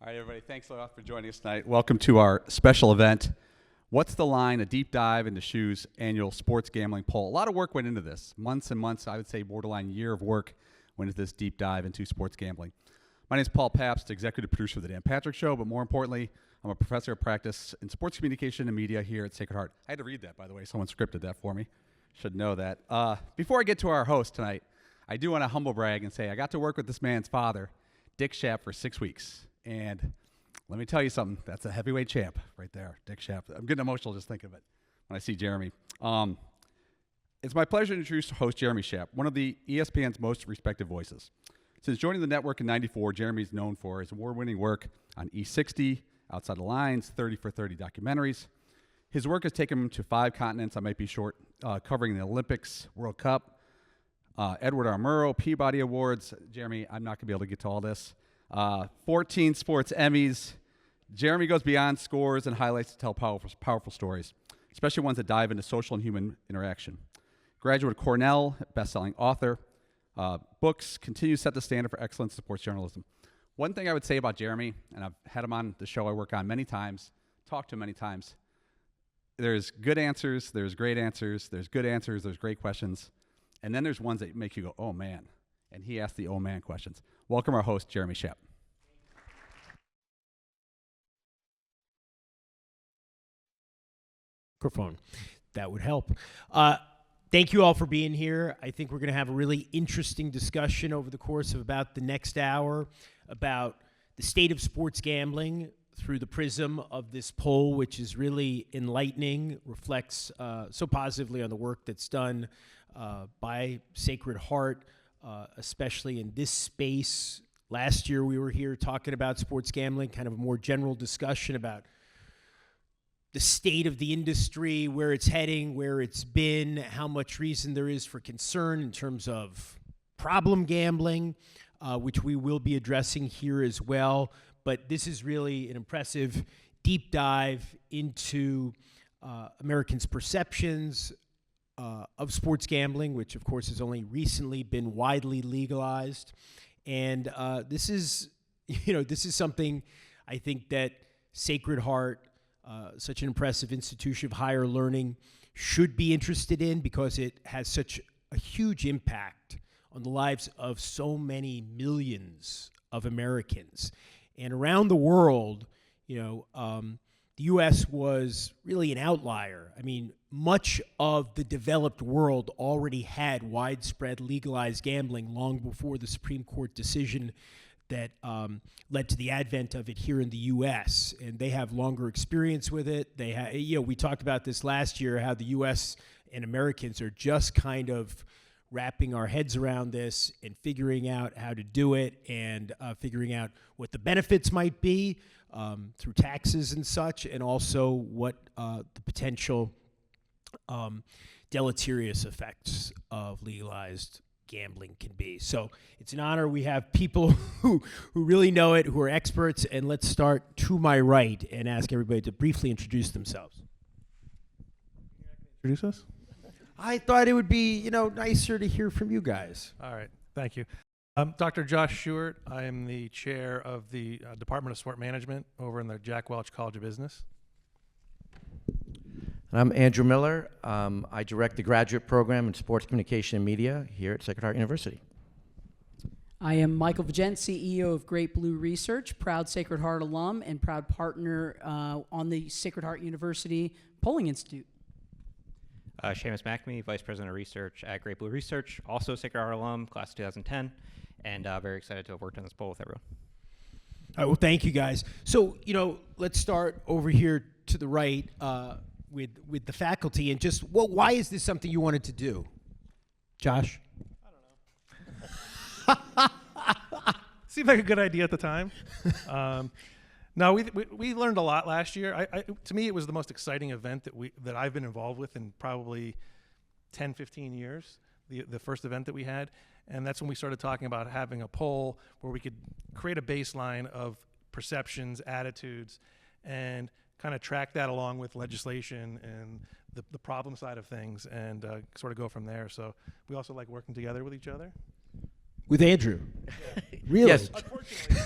All right, everybody, thanks a lot for joining us tonight. Welcome to our special event, What's the Line? A deep dive into Shoe's annual sports gambling poll. A lot of work went into this. Months and months, I would say borderline year of work went into this deep dive into sports gambling. My name is Paul Pabst, executive producer of The Dan Patrick Show, but more importantly, I'm a professor of practice in sports communication and media here at Sacred Heart. I had to read that, by the way. Someone scripted that for me. Should know that. Before I get to our host tonight, I do want to humble brag and say I got to work with this man's father, Dick Schaap, for 6 weeks. And let me tell you something. That's a heavyweight champ right there, Dick Schaap. I'm getting emotional just thinking of it when I see Jeremy. It's my pleasure to introduce host Jeremy Schaap, one of the ESPN's most respected voices. Since joining the network in '94, Jeremy is known for his award-winning work on E60, Outside the Lines, 30 for 30 documentaries. His work has taken him to 5 continents. I might be short, covering the Olympics, World Cup, Edward R. Murrow, Peabody Awards. Jeremy, I'm not going to be able to get to all this. 14 sports Emmys. Jeremy goes beyond scores and highlights to tell powerful stories, especially ones that dive into social and human interaction. Graduate of Cornell, best-selling author. Books continue to set the standard for excellence in sports journalism. One thing I would say about Jeremy, and I've had him on the show I work on many times, talked to him many times, there's good answers, there's great answers, there's good answers, there's great questions, and then there's ones that make you go, oh man, and he asked the oh man questions. Welcome our host, Jeremy Schaap. Microphone. That would help. Thank you all for being here. I think we're going to have a really interesting discussion over the course of about the next hour about the state of sports gambling through the prism of this poll, which is really enlightening, reflects so positively on the work that's done by Sacred Heart, especially in this space. Last year we were here talking about sports gambling, kind of a more general discussion about the state of the industry, where it's heading, where it's been, how much reason there is for concern in terms of problem gambling, which we will be addressing here as well. But this is really an impressive deep dive into Americans' perceptions of sports gambling, which of course has only recently been widely legalized. And this is something I think that Sacred Heart, such an impressive institution of higher learning, should be interested in, because it has such a huge impact on the lives of so many millions of Americans. And around the world, the U.S. was really an outlier. I mean, much of the developed world already had widespread legalized gambling long before the Supreme Court decision that led to the advent of it here in the U.S. And they have longer experience with it. They have, we talked about this last year, how the U.S. and Americans are just kind of wrapping our heads around this and figuring out how to do it, and figuring out what the benefits might be through taxes and such, and also what the potential deleterious effects of legalized gambling can be. So it's an honor. We have people who really know it, who are experts, and let's start to my right and ask everybody to briefly introduce themselves. Introduce us? I thought it would be, nicer to hear from you guys. All right, thank you. I'm Dr. Josh Stewart. I am the chair of the Department of Sport Management over in the Jack Welch College of Business. And I'm Andrew Miller. I direct the graduate program in sports communication and media here at Sacred Heart University. I am Michael Vigent, CEO of Great Blue Research, proud Sacred Heart alum and proud partner on the Sacred Heart University Polling Institute. Seamus McNamee, Vice President of Research at Great Blue Research, also Sacred Heart alum, class of 2010, and very excited to have worked on this poll with everyone. All right, well, thank you guys. So, let's start over here to the right with the faculty, and just, why is this something you wanted to do? Josh? I don't know. Seemed like a good idea at the time. No, we learned a lot last year. To me, it was the most exciting event that I've been involved with in probably 10, 15 years, the first event that we had. And that's when we started talking about having a poll where we could create a baseline of perceptions, attitudes, and kind of track that along with legislation and the problem side of things, and sort of go from there. So we also like working together with each other. With Andrew? Yeah. Really? Yes. Unfortunately.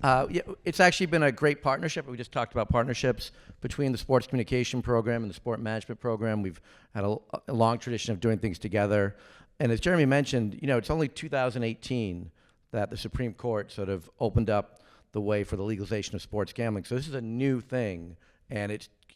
Yeah, it's actually been a great partnership. We just talked about partnerships between the sports communication program and the sport management program. We've had a long tradition of doing things together. And as Jeremy mentioned, it's only 2018 that the Supreme Court sort of opened up the way for the legalization of sports gambling. So this is a new thing, and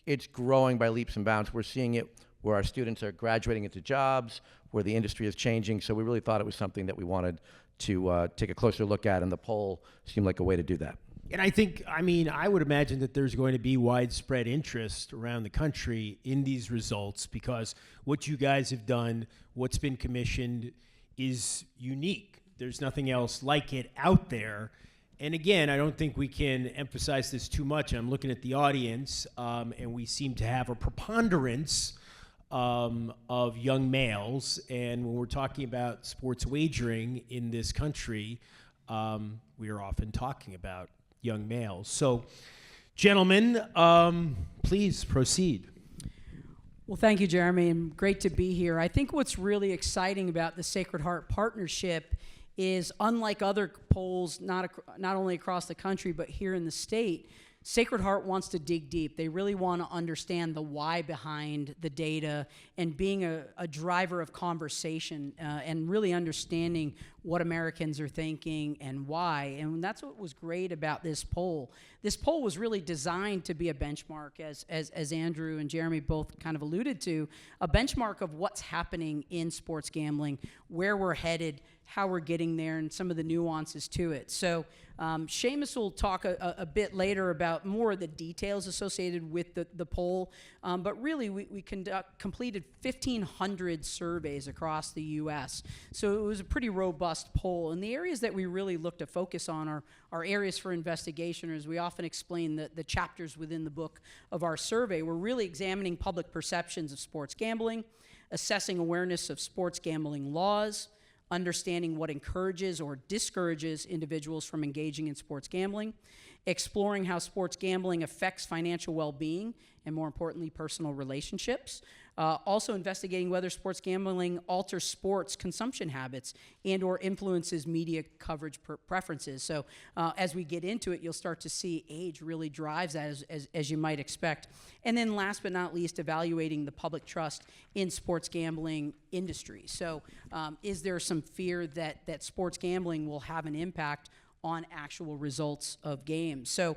it's growing by leaps and bounds. We're seeing it where our students are graduating into jobs, where the industry is changing. So we really thought it was something that we wanted to take a closer look at, and the poll seemed like a way to do that. And I would imagine that there's going to be widespread interest around the country in these results because what you guys have done, what's been commissioned, is unique. There's nothing else like it out there. And again, I don't think we can emphasize this too much. I'm looking at the audience, and we seem to have a preponderance of young males. And when we're talking about sports wagering in this country, we are often talking about young males. So, gentlemen, please proceed. Well, thank you, Jeremy, and great to be here. I think what's really exciting about the Sacred Heart Partnership is, unlike other polls, not only across the country, but here in the state, Sacred Heart wants to dig deep. They really want to understand the why behind the data and being a driver of conversation and really understanding what Americans are thinking and why. And that's what was great about this poll. This poll was really designed to be a benchmark, as Andrew and Jeremy both kind of alluded to, a benchmark of what's happening in sports gambling, where we're headed, how we're getting there, and some of the nuances to it. So Seamus will talk a bit later about more of the details associated with the poll, but really we completed 1,500 surveys across the U.S., so it was a pretty robust poll. And the areas that we really look to focus on are areas for investigation, or as we often explain, the chapters within the book of our survey. We're really examining public perceptions of sports gambling, assessing awareness of sports gambling laws, understanding what encourages or discourages individuals from engaging in sports gambling, exploring how sports gambling affects financial well-being, and more importantly, personal relationships. Also investigating whether sports gambling alters sports consumption habits and or influences media coverage preferences. So as we get into it, you'll start to see age really drives that, as you might expect. And then last but not least, evaluating the public trust in sports gambling industry. So is there some fear that sports gambling will have an impact on actual results of games? So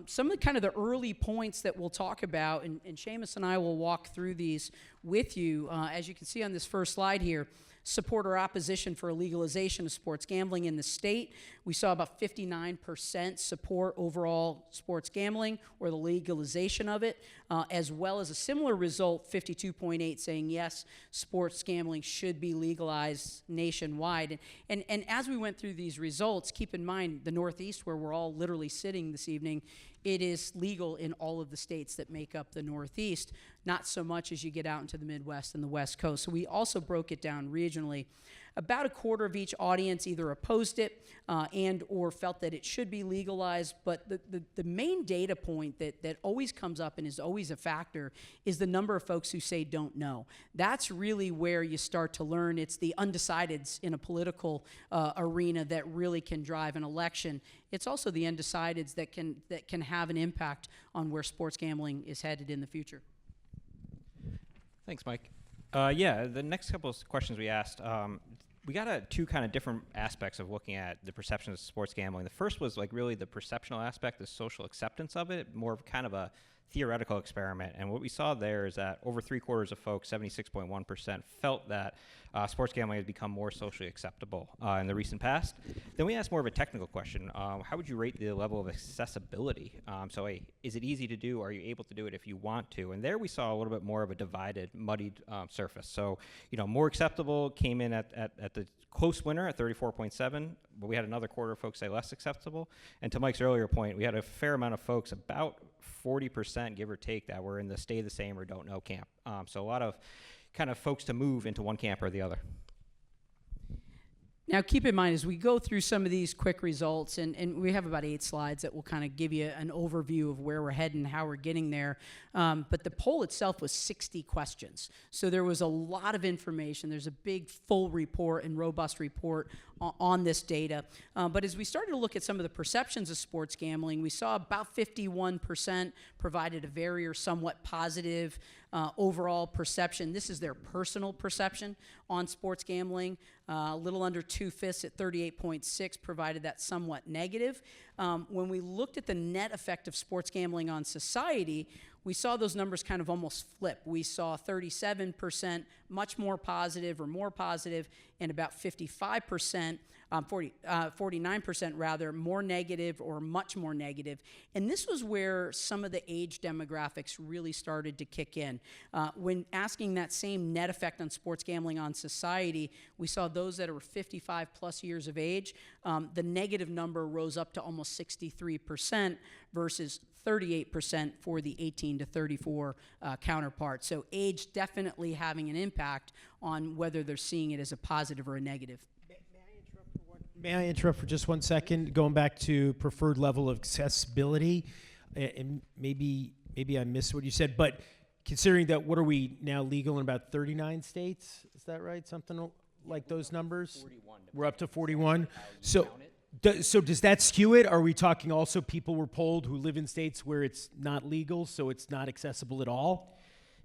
some of the early points that we'll talk about, and Seamus and I will walk through these with you. As you can see on this first slide here, support or opposition for a legalization of sports gambling in the state. We saw about 59% support overall sports gambling or the legalization of it, as well as a similar result, 52.8 saying yes, sports gambling should be legalized nationwide. And as we went through these results, keep in mind the Northeast, where we're all literally sitting this evening, it is legal in all of the states that make up the Northeast, not so much as you get out into the Midwest and the West Coast. So we also broke it down regionally. About a quarter of each audience either opposed it and or felt that it should be legalized, but the main data point that always comes up and is always a factor is the number of folks who say don't know. That's really where you start to learn. It's the undecideds in a political arena that really can drive an election. It's also the undecideds that can have an impact on where sports gambling is headed in the future. Thanks, Mike. The next couple of questions we asked, we got two kind of different aspects of looking at the perception of sports gambling. The first was really the perceptional aspect, the social acceptance of it, more of kind of a theoretical experiment. And what we saw there is that over 3/4 of folks, 76.1%, felt that sports gambling has become more socially acceptable in the recent past. Then we asked more of a technical question. How would you rate the level of accessibility? Is it easy to do? Are you able to do it if you want to? And there we saw a little bit more of a divided, muddied surface. So, more acceptable came in at the close winner at 34.7, but we had another quarter of folks say less acceptable. And to Mike's earlier point, we had a fair amount of folks, about 40%, give or take, that were in the stay the same or don't know camp. So a lot of kind of folks to move into one camp or the other. Now, keep in mind, as we go through some of these quick results, and we have about 8 slides that will kind of give you an overview of where we're heading, how we're getting there. But the poll itself was 60 questions. So there was a lot of information. There's a big, full report and robust report on this data. But as we started to look at some of the perceptions of sports gambling, we saw about 51% provided a very or somewhat positive overall perception. This is their personal perception on sports gambling. A little under 2/5 at 38.6 provided that somewhat negative. When we looked at the net effect of sports gambling on society, we saw those numbers kind of almost flip. We saw 37% much more positive or more positive, and about 55%, 49% rather, more negative or much more negative. And this was where some of the age demographics really started to kick in. When asking that same net effect on sports gambling on society, we saw those that are 55 plus years of age, the negative number rose up to almost 63% versus 38% for the 18 to 34 counterpart. So age definitely having an impact on whether they're seeing it as a positive or a negative. May I interrupt for just 1 second? Going back to preferred level of accessibility, and maybe I missed what you said, but considering that, what are we now legal in about 39 states? Is that right? Something like those numbers? 41. We're up to 41. So does that skew it? Are we talking also people were polled who live in states where it's not legal, so it's not accessible at all?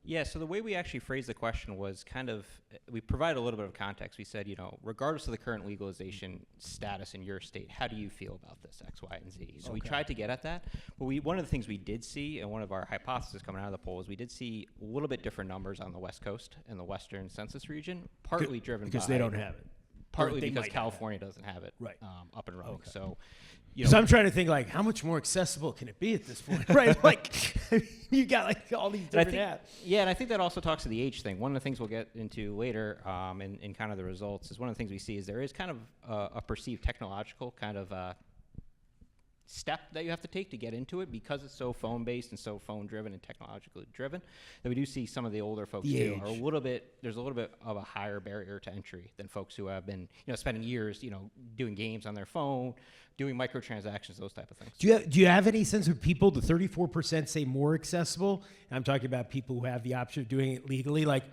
Yeah, so the way we actually phrased the question was kind of, we provided a little bit of context. We said, regardless of the current legalization status in your state, how do you feel about this, X, Y, and Z? So we tried to get at that. But one of the things we did see, and one of our hypotheses coming out of the poll, is we did see a little bit different numbers on the West Coast and the Western census region, partly driven because by... they don't have it. Partly They because might have California doesn't have it Right. Up and running. Okay. So, So I'm trying to think, like, how much more accessible can it be at this point, right? Like, you got like all these different apps. Yeah, and I think that also talks to the age thing. One of the things we'll get into later in kind of the results is one of the things we see is there is kind of a perceived technological kind of step that you have to take to get into it because it's so phone-based and so phone-driven and technologically driven that we do see some of the older folks too are a little bit, there's a little bit of a higher barrier to entry than folks who have been, spending years, doing games on their phone, doing microtransactions, those type of things. Do you have any sense of people, the 34% say more accessible? And I'm talking about people who have the option of doing it legally. Like,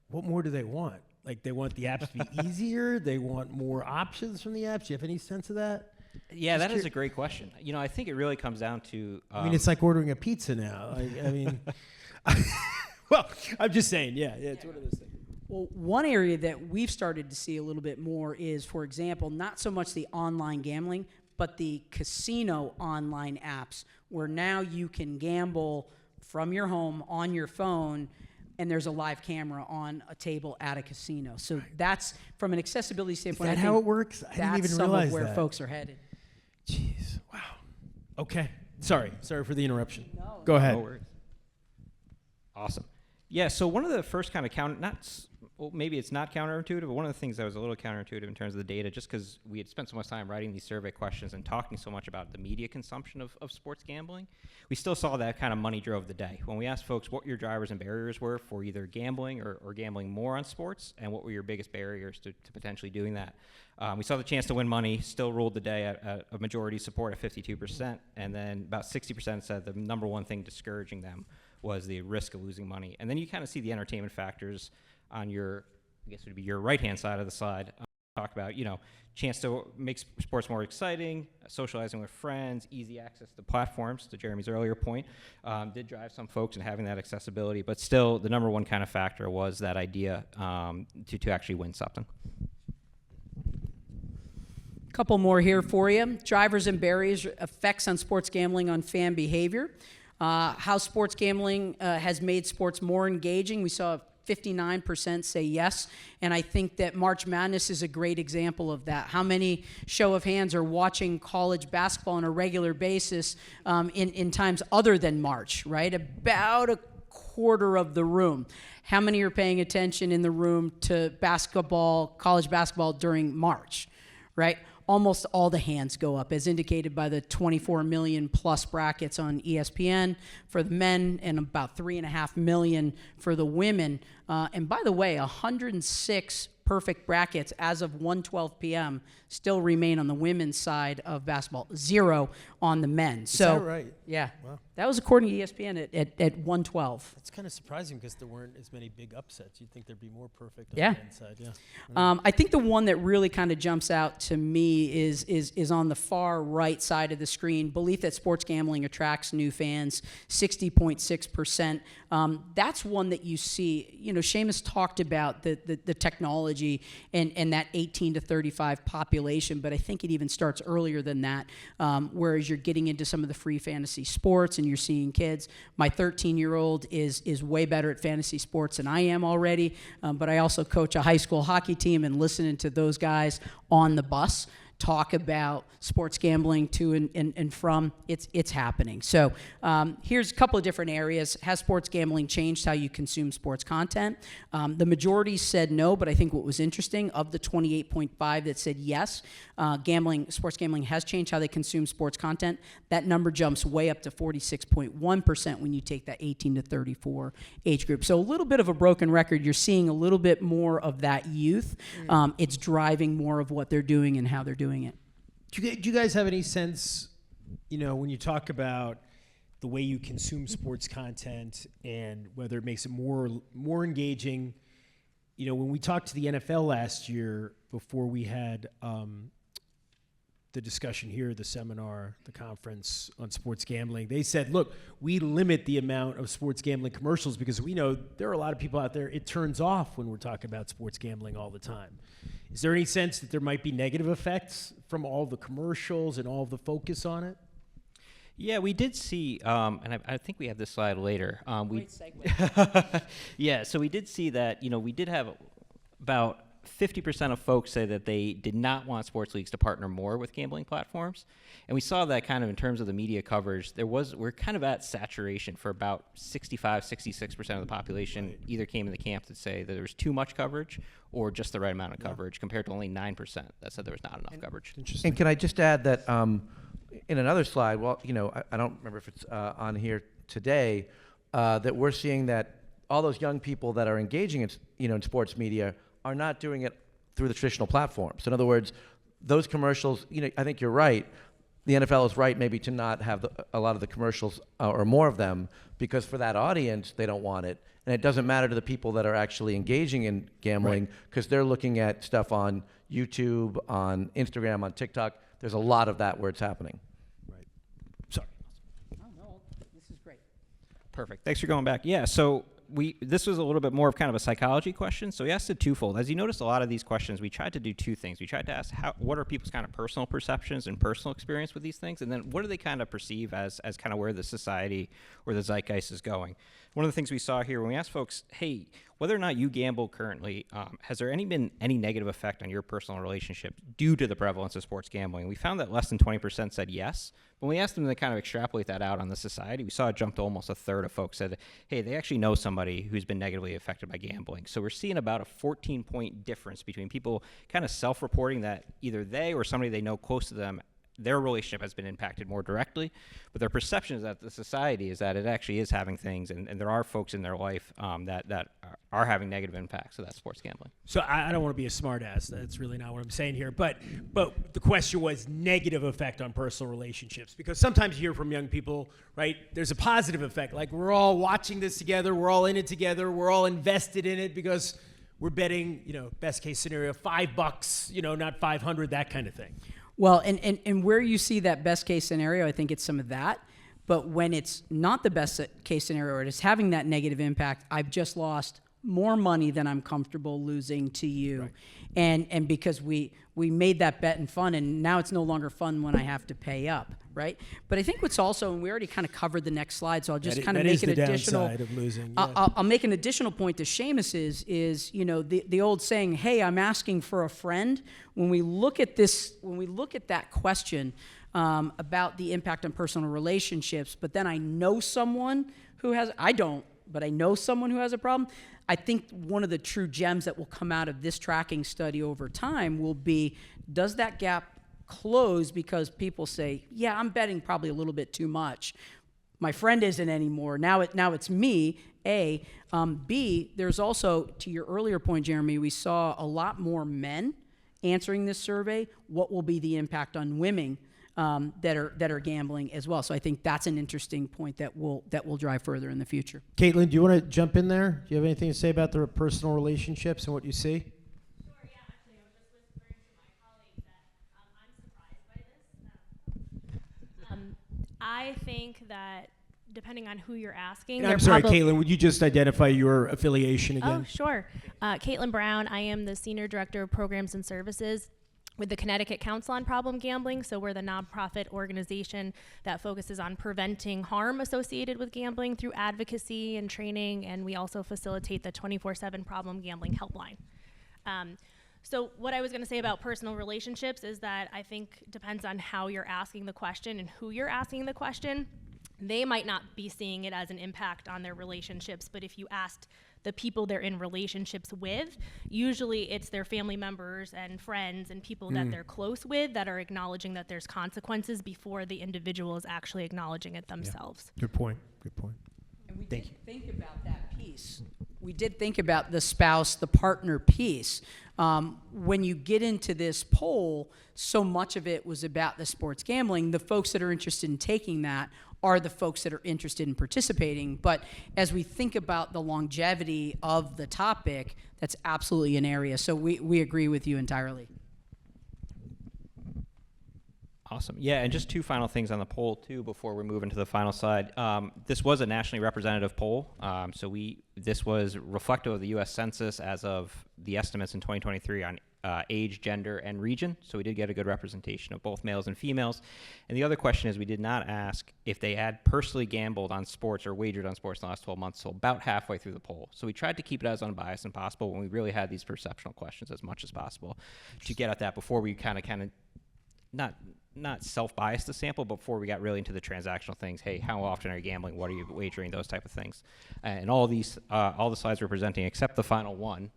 what more do they want? Like, they want the apps to be easier? They want more options from the apps? Do you have any sense of that? Yeah, that is a great question. I think it really comes down to... I mean, it's like ordering a pizza now. I mean, well, I'm just saying, yeah, it's one of those things. Well, one area that we've started to see a little bit more is, for example, not so much the online gambling, but the casino online apps, where now you can gamble from your home on your phone, and there's a live camera on a table at a casino. So that's, from an accessibility standpoint, Is that how it works? I didn't even realize where that. folks are headed. Jeez, wow. Okay, sorry for the interruption. No, go ahead. No worries. Awesome. Yeah, so one of the first kind of maybe it's not counterintuitive, but one of the things that was a little counterintuitive in terms of the data, just because we had spent so much time writing these survey questions and talking so much about the media consumption of sports gambling, we still saw that kind of money drove the day. When we asked folks what your drivers and barriers were for either gambling or gambling more on sports, and what were your biggest barriers to potentially doing that, we saw the chance to win money still ruled the day at a majority support at 52%, and then about 60% said the number one thing discouraging them was the risk of losing money. And then you kind of see the entertainment factors on your, I guess it would be your right-hand side of the slide, talk about, chance to make sports more exciting, socializing with friends, easy access to platforms, to Jeremy's earlier point, did drive some folks in having that accessibility, but still the number one kind of factor was that idea to actually win something. Couple more here for you. Drivers and barriers, effects on sports gambling on fan behavior. How sports gambling has made sports more engaging. We saw 59% say yes, and I think that March Madness is a great example of that. How many, show of hands, are watching college basketball on a regular basis in times other than March, right? About a quarter of the room. How many are paying attention in the room to basketball, college basketball during March, right? Almost all the hands go up, as indicated by the 24 million plus brackets on ESPN for the men and about 3.5 million for the women. And by the way, 106 perfect brackets as of 1:12 p.m. still remain on the women's side of basketball, 0 on the men. Is that right? Yeah. Wow. That was according to ESPN at 112. That's kind of surprising because there weren't as many big upsets. You'd think there'd be more perfect on Yeah. the inside. Yeah. I think the one that really kind of jumps out to me is on the far right side of the screen. Belief that sports gambling attracts new fans, 60.6%. That's one that you see. You know, Seamus talked about the technology and that 18 to 35 population, but I think it even starts earlier than that. Whereas you're getting into some of the free fantasy sports and you're seeing kids. My 13-year-old is way better at fantasy sports than I am already, but I also coach a high school hockey team, and listening to those guys on the bus talk about sports gambling to and from, it's happening. So here's a couple of different areas. Has sports gambling changed how you consume sports content? The majority said no, but I think what was interesting, of the 28.5 that said yes, sports gambling has changed how they consume sports content. That number jumps way up to 46.1% when you take that 18 to 34 age group. So a little bit of a broken record. You're seeing a little bit more of that youth. It's driving more of what they're doing and how they're doing it. Do you guys have any sense, you know, when you talk about the way you consume sports content and whether it makes it more engaging? You know, when we talked to the NFL last year before we had the discussion here, the seminar, the conference on sports gambling, they said, look, we limit the amount of sports gambling commercials because we know there are a lot of people out there, it turns off when we're talking about sports gambling all the time. Is there any sense that there might be negative effects from all the commercials and all of the focus on it? Yeah, we did see, and I think we have this slide later. Great segue. Yeah, so we did see that, you know, we did have about 50% of folks say that they did not want sports leagues to partner more with gambling platforms. And we saw that kind of in terms of the media coverage. We're kind of at saturation for about 65, 66% of the population either came in the camp to say that there was too much coverage or just the right amount of coverage, compared to only 9% that said there was not enough coverage. Interesting. And can I just add that in another slide, well, you know, I don't remember if it's on here today, that we're seeing that all those young people that are engaging in, you know, in sports media are not doing it through the traditional platforms. In other words, those commercials, you know, I think you're right. The NFL is right maybe to not have a lot of the commercials or more of them, because for that audience, they don't want it. And it doesn't matter to the people that are actually engaging in gambling, because they're looking at stuff on YouTube, on Instagram, on TikTok. There's a lot of that where it's happening. Right. Sorry. Oh, no, this is great. Perfect. Thanks for going back. Yeah, so this was a little bit more of kind of a psychology question. So we asked it twofold. As you notice, a lot of these questions, we tried to do two things. We tried to ask what are people's kind of personal perceptions and personal experience with these things, and then what do they kind of perceive as kind of where the society or the zeitgeist is going. One of the things we saw here when we asked folks, hey, whether or not you gamble currently, has there been any negative effect on your personal relationship due to the prevalence of sports gambling? We found that less than 20% said yes. When we asked them to kind of extrapolate that out on the society, we saw it jump to almost a third of folks said, hey, they actually know somebody who's been negatively affected by gambling. So we're seeing about a 14-point difference between people kind of self-reporting that either they or somebody they know close to them, their relationship has been impacted more directly, but their perception is that the society is that it actually is having things, and there are folks in their life that are having negative impacts of that sports gambling. So I don't want to be a smartass. That's really not what I'm saying here. But the question was negative effect on personal relationships, because sometimes you hear from young people, right? There's a positive effect, like we're all watching this together, we're all in it together, we're all invested in it because we're betting, you know, best case scenario, $5, you know, not 500, that kind of thing. Well, and where you see that best case scenario, I think it's some of that. But when it's not the best case scenario, or it's having that negative impact, I've just lost more money than I'm comfortable losing to you. Right. And because we made that bet in fun, and now it's no longer fun when I have to pay up, right? But I think what's also, and we already kind of covered the next slide, so I'll just kind of make an additional. That is the downside of losing. Yeah. I'll make an additional point to Seamus is you know, the old saying, hey, I'm asking for a friend. When we look at that question about the impact on personal relationships, but then I know someone who has, I don't, but I know someone who has a problem. I think one of the true gems that will come out of this tracking study over time will be, does that gap close because people say, yeah, I'm betting probably a little bit too much. My friend isn't anymore. Now it's me, A. B, there's also, to your earlier point, Jeremy, we saw a lot more men answering this survey. What will be the impact on women that are gambling as well. So I think that's an interesting point that will drive further in the future. Caitlin, do you want to jump in there? Do you have anything to say about the personal relationships and what you see? Sure, yeah, actually, I was just whispering to my colleague that I'm surprised by this. I think that depending on who you're asking, I'm sorry, Caitlin, would you just identify your affiliation again? Oh, sure. Caitlin Brown, I am the Senior Director of Programs and Services with the Connecticut Council on Problem Gambling. So we're the nonprofit organization that focuses on preventing harm associated with gambling through advocacy and training, and we also facilitate the 24/7 Problem Gambling Helpline. So what I was going to say about personal relationships is that I think depends on how you're asking the question and who you're asking the question. They might not be seeing it as an impact on their relationships, but if you asked the people they're in relationships with, usually it's their family members and friends and people that they're close with that are acknowledging that there's consequences before the individual is actually acknowledging it themselves. Good point. Good point. And we Thank did think about that piece. We did think about the spouse, the partner piece. When you get into this poll, so much of it was about the sports gambling. The folks that are interested in taking that are the folks that are interested in participating. But as we think about the longevity of the topic, that's absolutely an area. So we agree with you entirely. Awesome. Yeah, and just two final things on the poll, too, before we move into the final slide. This was a nationally representative poll, this was reflective of the U.S. Census as of the estimates in 2023 on age, gender, and region. So we did get a good representation of both males and females. And the other question is we did not ask if they had personally gambled on sports or wagered on sports in the last 12 months, so about halfway through the poll. So we tried to keep it as unbiased as possible when we really had these perceptional questions as much as possible to get at that before we kind of not self-bias the sample, but before we got really into the transactional things. Hey, how often are you gambling? What are you wagering? Those type of things. And all the slides we're presenting, except the final one,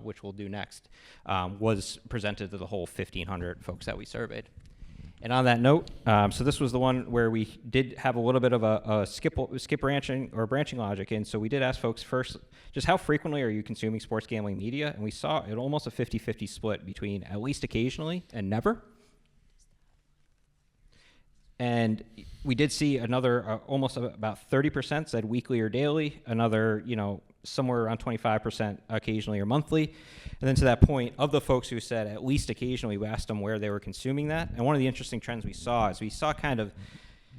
which we'll do next, was presented to the whole 1,500 folks that we surveyed. And on that note, so this was the one where we did have a little bit of a skip branching or branching logic. And so we did ask folks first, just how frequently are you consuming sports gambling media? And we saw it almost a 50-50 split between at least occasionally and never. And we did see another almost about 30% said weekly or daily, another, somewhere around 25% occasionally or monthly. And then to that point, of the folks who said at least occasionally, we asked them where they were consuming that. And one of the interesting trends we saw is we saw kind of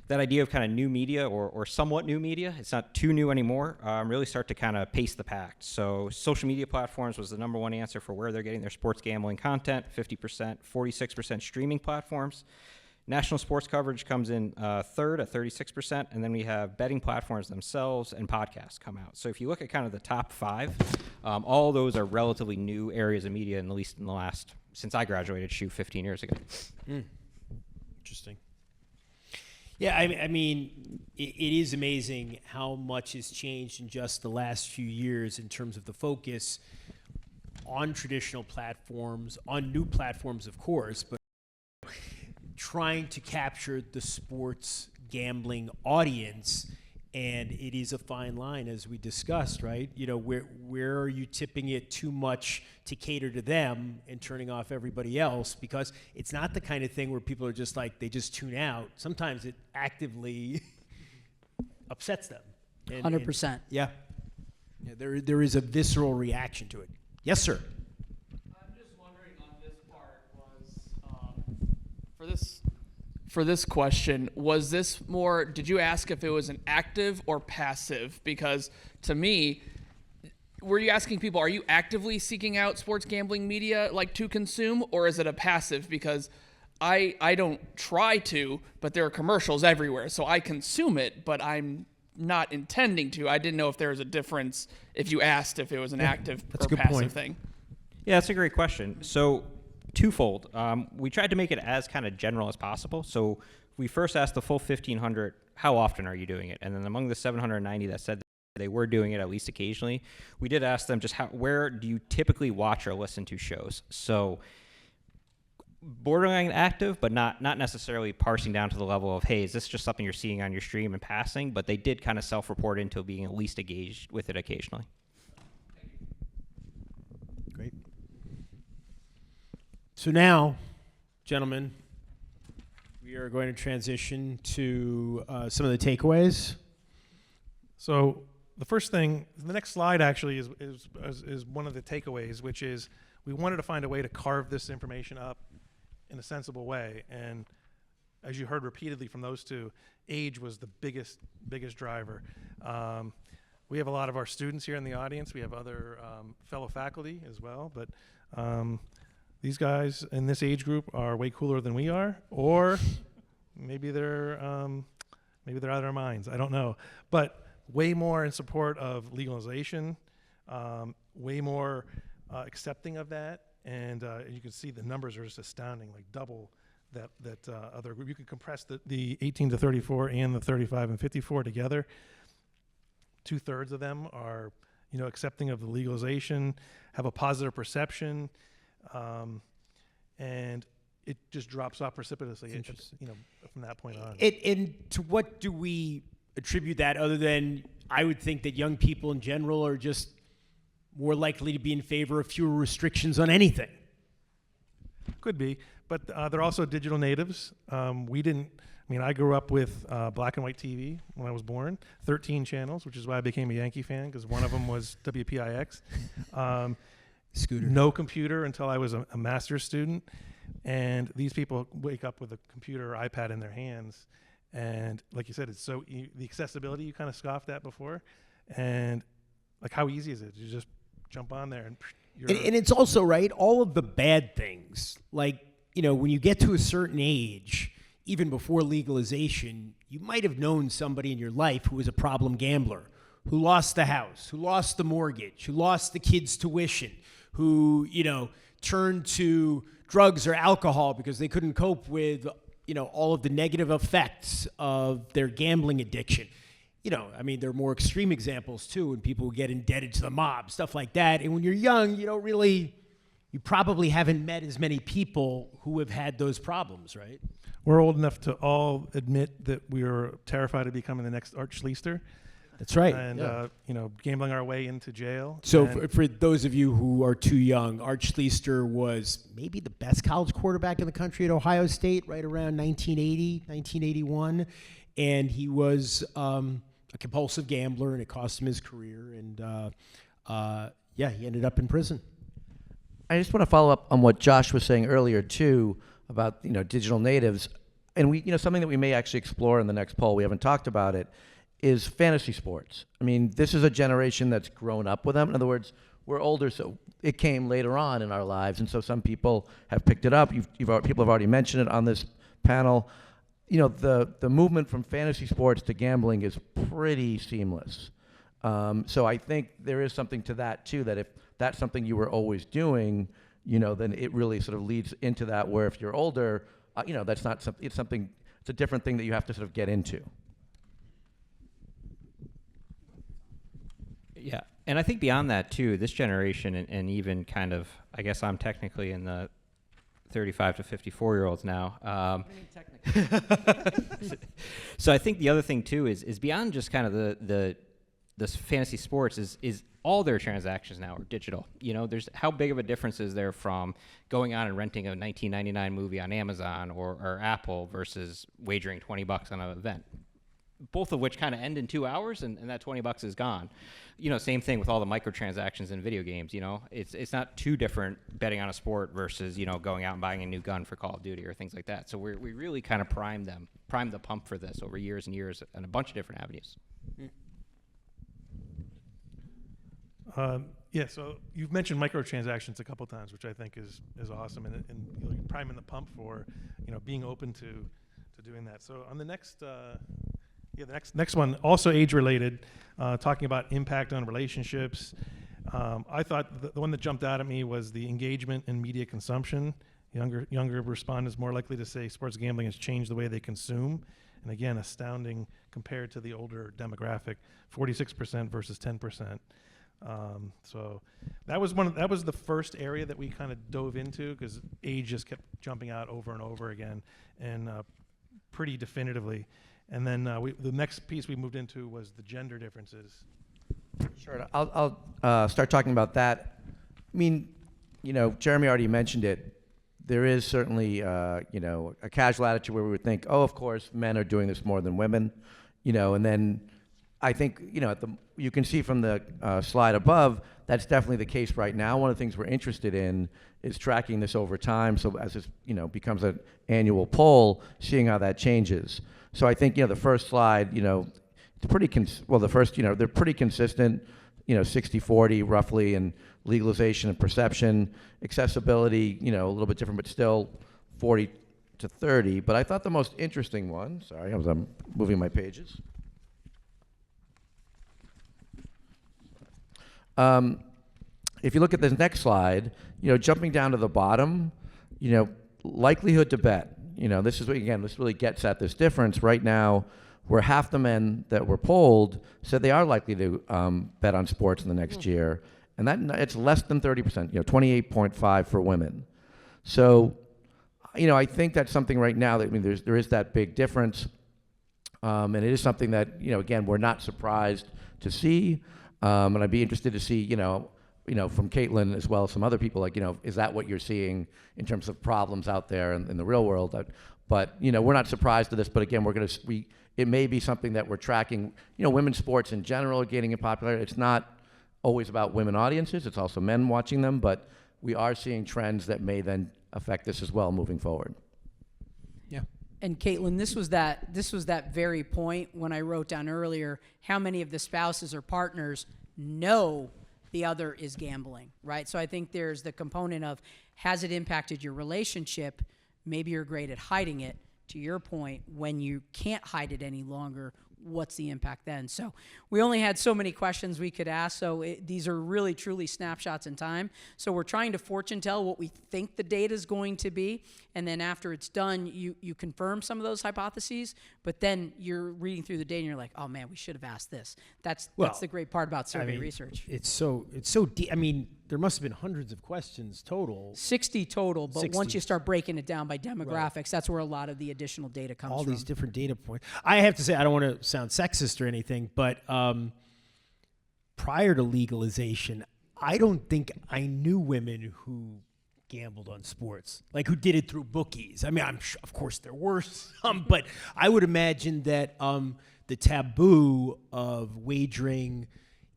that idea of kind of new media or somewhat new media, it's not too new anymore, really start to kind of pace the pack. So social media platforms was the number one answer for where they're getting their sports gambling content, 50%, 46% streaming platforms. National sports coverage comes in third at 36%, and then we have betting platforms themselves and podcasts come out. So if you look at kind of the top five, all those are relatively new areas of media, at least in the last, since I graduated, 15 years ago. Interesting. Yeah, I mean, it is amazing how much has changed in just the last few years in terms of the focus on traditional platforms, on new platforms, of course, but trying to capture the sports gambling audience, and it is a fine line, as we discussed, right? Where are you tipping it too much to cater to them and turning off everybody else? Because it's not the kind of thing where people are just like, they just tune out. Sometimes it actively upsets them. 100%. Yeah, there is a visceral reaction to it. Yes, sir. For this question, was this more, did you ask if it was an active or passive? Because to me, were you asking people, are you actively seeking out sports gambling media like to consume, or is it a passive? Because I don't try to, but there are commercials everywhere, so I consume it, but I'm not intending to. I didn't know if there was a difference if you asked if it was an active or passive thing. Yeah, that's a great question. So twofold. We tried to make it as kind of general as possible. So we first asked the full 1,500, how often are you doing it? And then among the 790 that said they were doing it at least occasionally, we did ask them just where do you typically watch or listen to shows? So borderline active, but not necessarily parsing down to the level of, hey, is this just something you're seeing on your stream and passing? But they did kind of self-report into being at least engaged with it occasionally. Great. So now, gentlemen, We are going to transition to some of the takeaways. So the first thing, the next slide actually is one of the takeaways, which is we wanted to find a way to carve this information up in a sensible way. And as you heard repeatedly from those two, age was the biggest driver. We have a lot of our students here in the audience. We have other fellow faculty as well, but these guys in this age group are way cooler than we are, or maybe they're out of their minds. I don't know, but way more in support of legalization, way more accepting of that, and you can see the numbers are just astounding, like double that other group. You can compress the 18 to 34 and the 35 and 54 together. 2/3 of them are, accepting of the legalization, have a positive perception, and it just drops off precipitously. From that point on. And to what do we attribute that, other than I would think that young people in general are just more likely to be in favor of fewer restrictions on anything? Could be, but they're also digital natives. I grew up with black and white TV when I was born, 13 channels, which is why I became a Yankee fan, because one of them was WPIX. Scooter. No computer until I was a master's student. And these people wake up with a computer or iPad in their hands. And like you said, it's the accessibility you kind of scoffed at before. And like, how easy is it? You just jump on there and And it's also, right, all of the bad things, like, when you get to a certain age, even before legalization, you might have known somebody in your life who was a problem gambler, who lost the house, who lost the mortgage, who lost the kids' tuition, who, turned to drugs or alcohol because they couldn't cope with, all of the negative effects of their gambling addiction. There are more extreme examples too, when people get indebted to the mob, stuff like that. And when you're young, you probably haven't met as many people who have had those problems, right? We're old enough to all admit that we were terrified of becoming the next Art Schleister. That's right. And, gambling our way into jail. So for those of you who are too young, Art Schleister was maybe the best college quarterback in the country at Ohio State right around 1980, 1981. And he was a compulsive gambler, and it cost him his career. And, he ended up in prison. I just want to follow up on what Josh was saying earlier too about digital natives, and we something that we may actually explore in the next poll. We haven't talked about it. Is fantasy sports. This is a generation that's grown up with them. In other words, we're older, so it came later on in our lives, and so some people have picked it up. People have already mentioned it on this panel. The movement from fantasy sports to gambling is pretty seamless. So I think there is something to that too, that if that's something you were always doing, then it really sort of leads into that, where if you're older, that's not something, it's a different thing that you have to sort of get into. Yeah, and I think beyond that too, this generation and even kind of, I guess I'm technically in the 35 to 54-year-olds now. So I think the other thing too is beyond just kind of the fantasy sports is all their transactions now are digital. There's how big of a difference is there from going on and renting a 1999 movie on Amazon or Apple versus wagering $20 on an event, both of which kind of end in 2 hours and that $20 is gone. Same thing with all the microtransactions in video games. It's not too different betting on a sport versus going out and buying a new gun for Call of Duty or things like that. So we really kind of primed the pump for this over years and years and a bunch of different avenues. So you've mentioned microtransactions a couple times, which I think is awesome, and priming the pump for being open to doing that. So on the next next one, also age related, talking about impact on relationships. I thought the one that jumped out at me was the engagement in media consumption. Younger respondents more likely to say sports gambling has changed the way they consume, and again, astounding compared to the older demographic, 46% versus 10%. So that was the first area that we kind of dove into, because age just kept jumping out over and over again, and pretty definitively. And then the next piece we moved into was the gender differences. Sure, I'll start talking about that. Jeremy already mentioned it. there is certainly, a casual attitude where we would think, oh, of course, men are doing this more than women, and then I think, you can see from the slide above, that's definitely the case right now. One of the things we're interested in is tracking this over time. So as this, becomes an annual poll, seeing how that changes. So I think, the first slide, it's pretty, the first, they're pretty consistent, 60-40 roughly in legalization and perception. Accessibility, a little bit different, but still 40-30. But I thought the most interesting one, sorry, I'm moving my pages. If you look at this next slide, jumping down to the bottom, likelihood to bet. This is what, again, this really gets at this difference. Right now, where half the men that were polled said they are likely to bet on sports in the next year, and that it's less than 30%, 28.5 for women. So, I think that's something right now that, there is that big difference, and it is something that, again, we're not surprised to see, and I'd be interested to see, from Caitlin as well as some other people, is that what you're seeing in terms of problems out there in the real world? But we're not surprised to this. But again, it may be something that we're tracking. Women's sports in general are gaining in popularity. It's not always about women audiences. It's also men watching them. But we are seeing trends that may then affect this as well moving forward. Yeah. And Caitlin, this was that very point when I wrote down earlier how many of the spouses or partners know the other is gambling, right? So I think there's the component of, has it impacted your relationship? Maybe you're great at hiding it. To your point, when you can't hide it any longer, what's the impact then? So we only had so many questions we could ask, so these are really truly snapshots in time. So we're trying to fortune tell what we think the data is going to be, and then after it's done, you confirm some of those hypotheses, but then you're reading through the data and you're like, oh man, we should have asked this. That's the great part about survey research. It's so deep. There must have been hundreds of questions total. 60 total, but 60. once you start breaking it down by demographics, that's where a lot of the additional data comes from. All these different data points. I have to say, I don't want to sound sexist or anything, but prior to legalization, I don't think I knew women who gambled on sports, like who did it through bookies. I'm sure, of course, there were some, but I would imagine that the taboo of wagering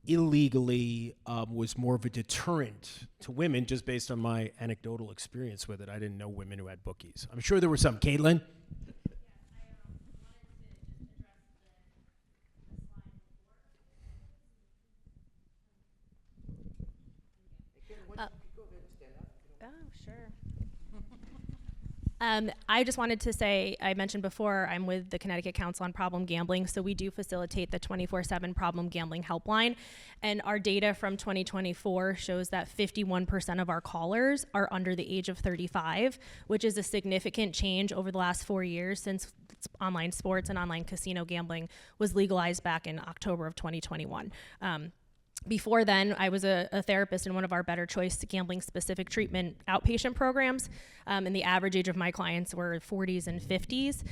illegally was more of a deterrent to women, just based on my anecdotal experience with it. I didn't know women who had bookies. I'm sure there were some. Caitlin? I just wanted to say, I mentioned before, I'm with the Connecticut Council on Problem Gambling, so we do facilitate the 24/7 problem gambling helpline. And our data from 2024 shows that 51% of our callers are under the age of 35, which is a significant change over the last 4 years since online sports and online casino gambling was legalized back in October of 2021. Before then, I was a therapist in one of our Better Choice gambling specific treatment outpatient programs, and the average age of my clients were 40s and 50s.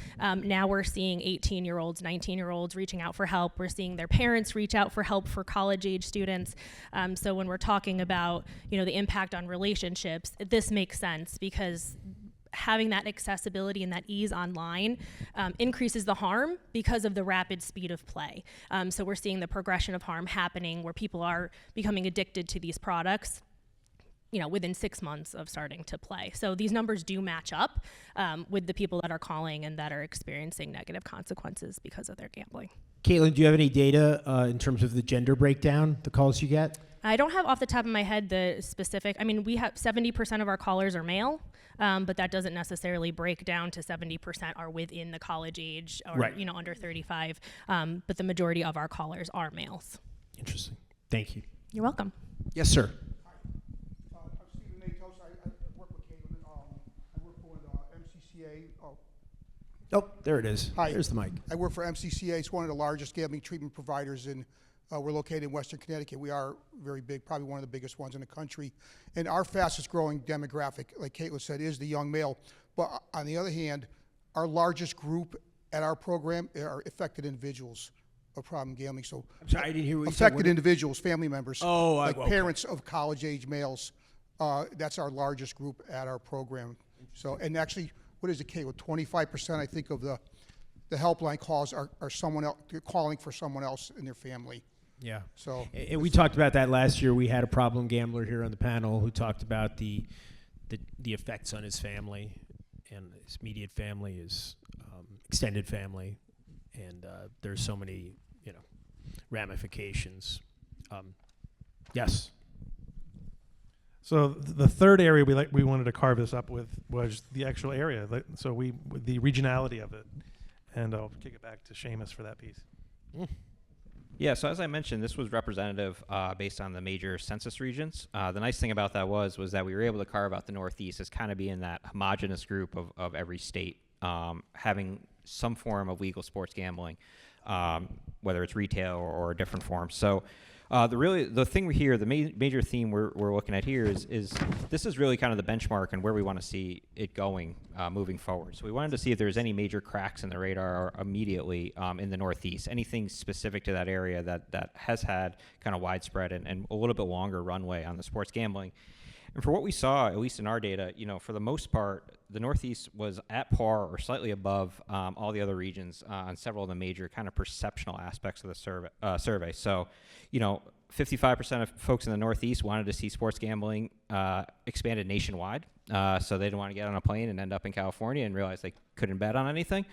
Now we're seeing 18-year-olds, 19-year-olds reaching out for help. We're seeing their parents reach out for help for college-age students. So when we're talking about, the impact on relationships, this makes sense because having that accessibility and that ease online increases the harm because of the rapid speed of play. So we're seeing the progression of harm happening where people are becoming addicted to these products, within 6 months of starting to play. So these numbers do match up with the people that are calling and that are experiencing negative consequences because of their gambling. Caitlin, do you have any data in terms of the gender breakdown, the calls you get? I don't have off the top of my head the specific. We have 70% of our callers are male, but that doesn't necessarily break down to 70% are within the college age or right. Under 35. But the majority of our callers are males. Interesting. Thank you. You're welcome. Yes, sir. I'm Stephen Matos. I work with Caitlin. I work for the MCCA. Oh, there it is. Hi. There's the mic. I work for MCCA. It's one of the largest gambling treatment providers in. We're located in Western Connecticut. We are very big, probably one of the biggest ones in the country. And our fastest growing demographic, like Caitlin said, is the young male. But on the other hand, our largest group at our program are affected individuals of problem gambling. So I'm sorry, I didn't hear what you said. affected individuals, family members, Oh, like okay. parents of college-age males. That's our largest group at our program. So, and actually, what is it, Kate? With 25%, I think, of the helpline calls are someone else calling for someone else in their family. Yeah. So, And we talked about that last year. We had a problem gambler here on the panel who talked about the effects on his family and his immediate family, his extended family, and there's so many, ramifications. Yes. So the third area we wanted to carve this up with was the actual area. So the regionality of it, and I'll kick it back to Seamus for that piece. Yeah, so as I mentioned, this was representative based on the major census regions. The nice thing about that was that we were able to carve out the Northeast as kind of being that homogenous group of every state having some form of legal sports gambling, whether it's retail or a different form. So the thing here, the major theme we're looking at here is this is really kind of the benchmark and where we want to see it going moving forward. So we wanted to see if there's any major cracks in the radar immediately in the Northeast, anything specific to that area that has had kind of widespread and a little bit longer runway on the sports gambling. And for what we saw, at least in our data, for the most part, the Northeast was at par or slightly above all the other regions on several of the major kind of perceptional aspects of the survey. So, 55% of folks in the Northeast wanted to see sports gambling expanded nationwide. So they didn't want to get on a plane and end up in California and realize they couldn't bet on anything.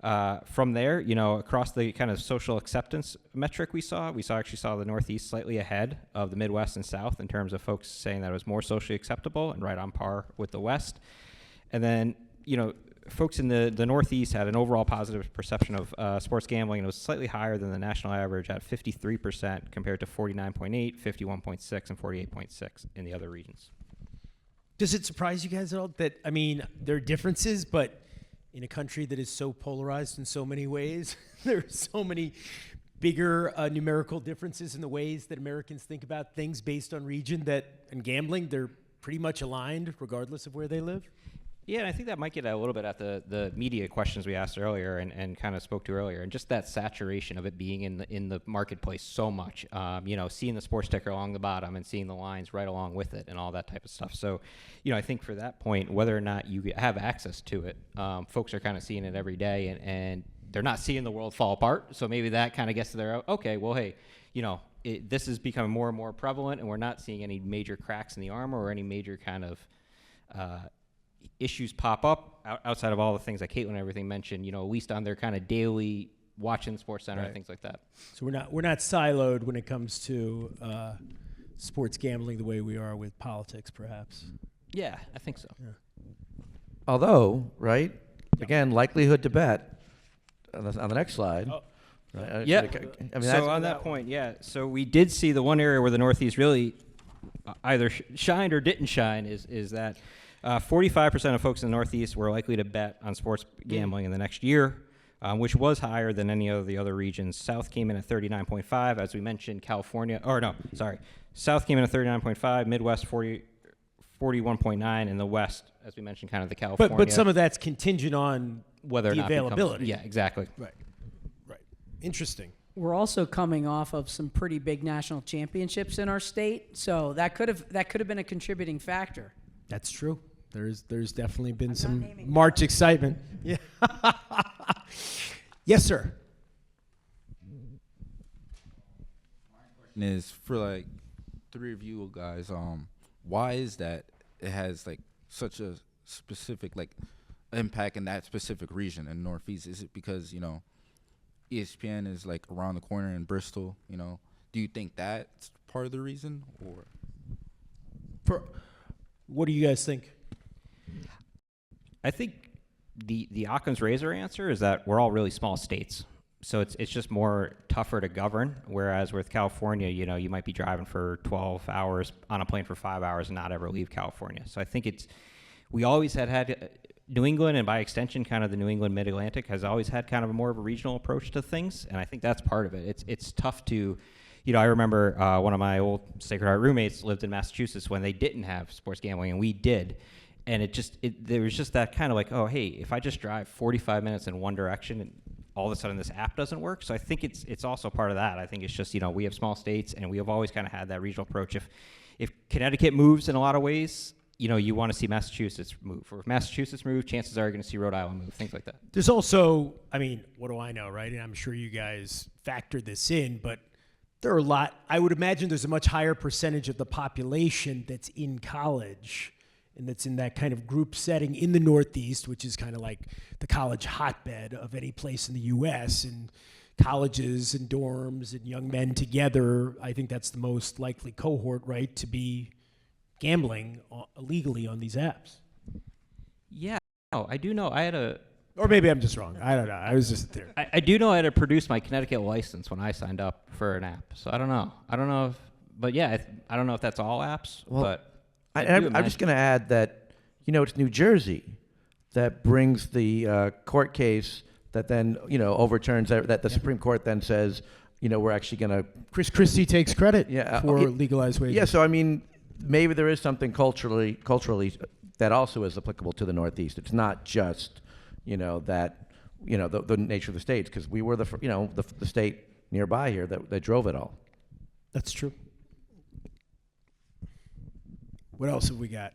From there, across the kind of social acceptance metric we actually saw the Northeast slightly ahead of the Midwest and South in terms of folks saying that it was more socially acceptable and right on par with the West. And then, folks in the Northeast had an overall positive perception of sports gambling, and it was slightly higher than the national average at 53% compared to 49.8, 51.6, and 48.6 in the other regions. Does it surprise you guys at all that, there are differences, but in a country that is so polarized in so many ways, there are so many bigger numerical differences in the ways that Americans think about things based on region that in gambling, they're pretty much aligned regardless of where they live? Yeah, and I think that might get a little bit at the media questions we asked earlier and kind of spoke to earlier, and just that saturation of it being in the marketplace so much. Seeing the sports ticker along the bottom and seeing the lines right along with it and all that type of stuff. So, I think for that point, whether or not you have access to it, folks are kind of seeing it every day, and they're not seeing the world fall apart. So maybe that kind of gets to their, okay, well, hey, this is becoming more and more prevalent, and we're not seeing any major cracks in the armor or any major kind of issues pop up outside of all the things that Caitlin and everything mentioned, at least on their kind of daily watching Sports Center and things like that. So we're not siloed when it comes to sports gambling the way we are with politics, perhaps. Yeah, I think so. Yeah. Although, right, again, likelihood to bet on the next slide. Oh. Right? Yeah. So on that point, yeah. So we did see the one area where the Northeast really either shined or didn't shine is that 45% of folks in the Northeast were likely to bet on sports gambling in the next year, which was higher than any of the other regions. South came in at 39.5, as we mentioned. South came in at 39.5, Midwest 41.9, and the West, as we mentioned, kind of the California. But some of that's contingent on whether or the not availability. Yeah, exactly. Right. Interesting. We're also coming off of some pretty big national championships in our state, so that could have been a contributing factor. That's true. There's definitely been some March excitement. Yeah. Yes, sir. Is for three of you guys, why is that it has such a specific impact in that specific region in Northeast? Is it because ESPN is around the corner in Bristol? Do you think that's part of the reason, or what do you guys think? I think the Occam's razor answer is that we're all really small states. So it's just more tougher to govern, whereas with California, you might be driving for 12 hours on a plane for 5 hours and not ever leave California. So I think we always had New England, and by extension, kind of the New England Mid-Atlantic has always had kind of a more of a regional approach to things, and I think that's part of it. It's tough to, I remember one of my old Sacred Heart roommates lived in Massachusetts when they didn't have sports gambling, and we did. And there was just that kind of oh, hey, if I just drive 45 minutes in one direction, and all of a sudden this app doesn't work. So I think it's also part of that. I think it's just, we have small states, and we have always kind of had that regional approach. If Connecticut moves in a lot of ways, you want to see Massachusetts move. Or if Massachusetts move, chances are you're going to see Rhode Island move, things like that. There's also, I mean, what do I know, right? And I'm sure you guys factored this in, but there are a lot. I would imagine there's a much higher percentage of the population that's in college and that's in that kind of group setting in the Northeast, which is kind of like the college hotbed of any place in the U.S., and colleges and dorms and young men together. I think that's the most likely cohort, right, to be gambling illegally on these apps. Yeah. Oh, I do know. I had a. Or maybe I'm just wrong. I don't know. I was just there. I do know I had to produce my Connecticut license when I signed up for an app. So I don't know. But yeah, I don't know if that's all apps. Well, but I'm just going to add that, it's New Jersey that brings the court case that then, overturns that the Supreme Court then says, we're actually going to. Chris Christie takes credit for legalized wagers. Yeah, so I mean, maybe there is something culturally that also is applicable to the Northeast. It's not just, the nature of the states, because we were the state nearby here that drove it all. That's true. What else have we got?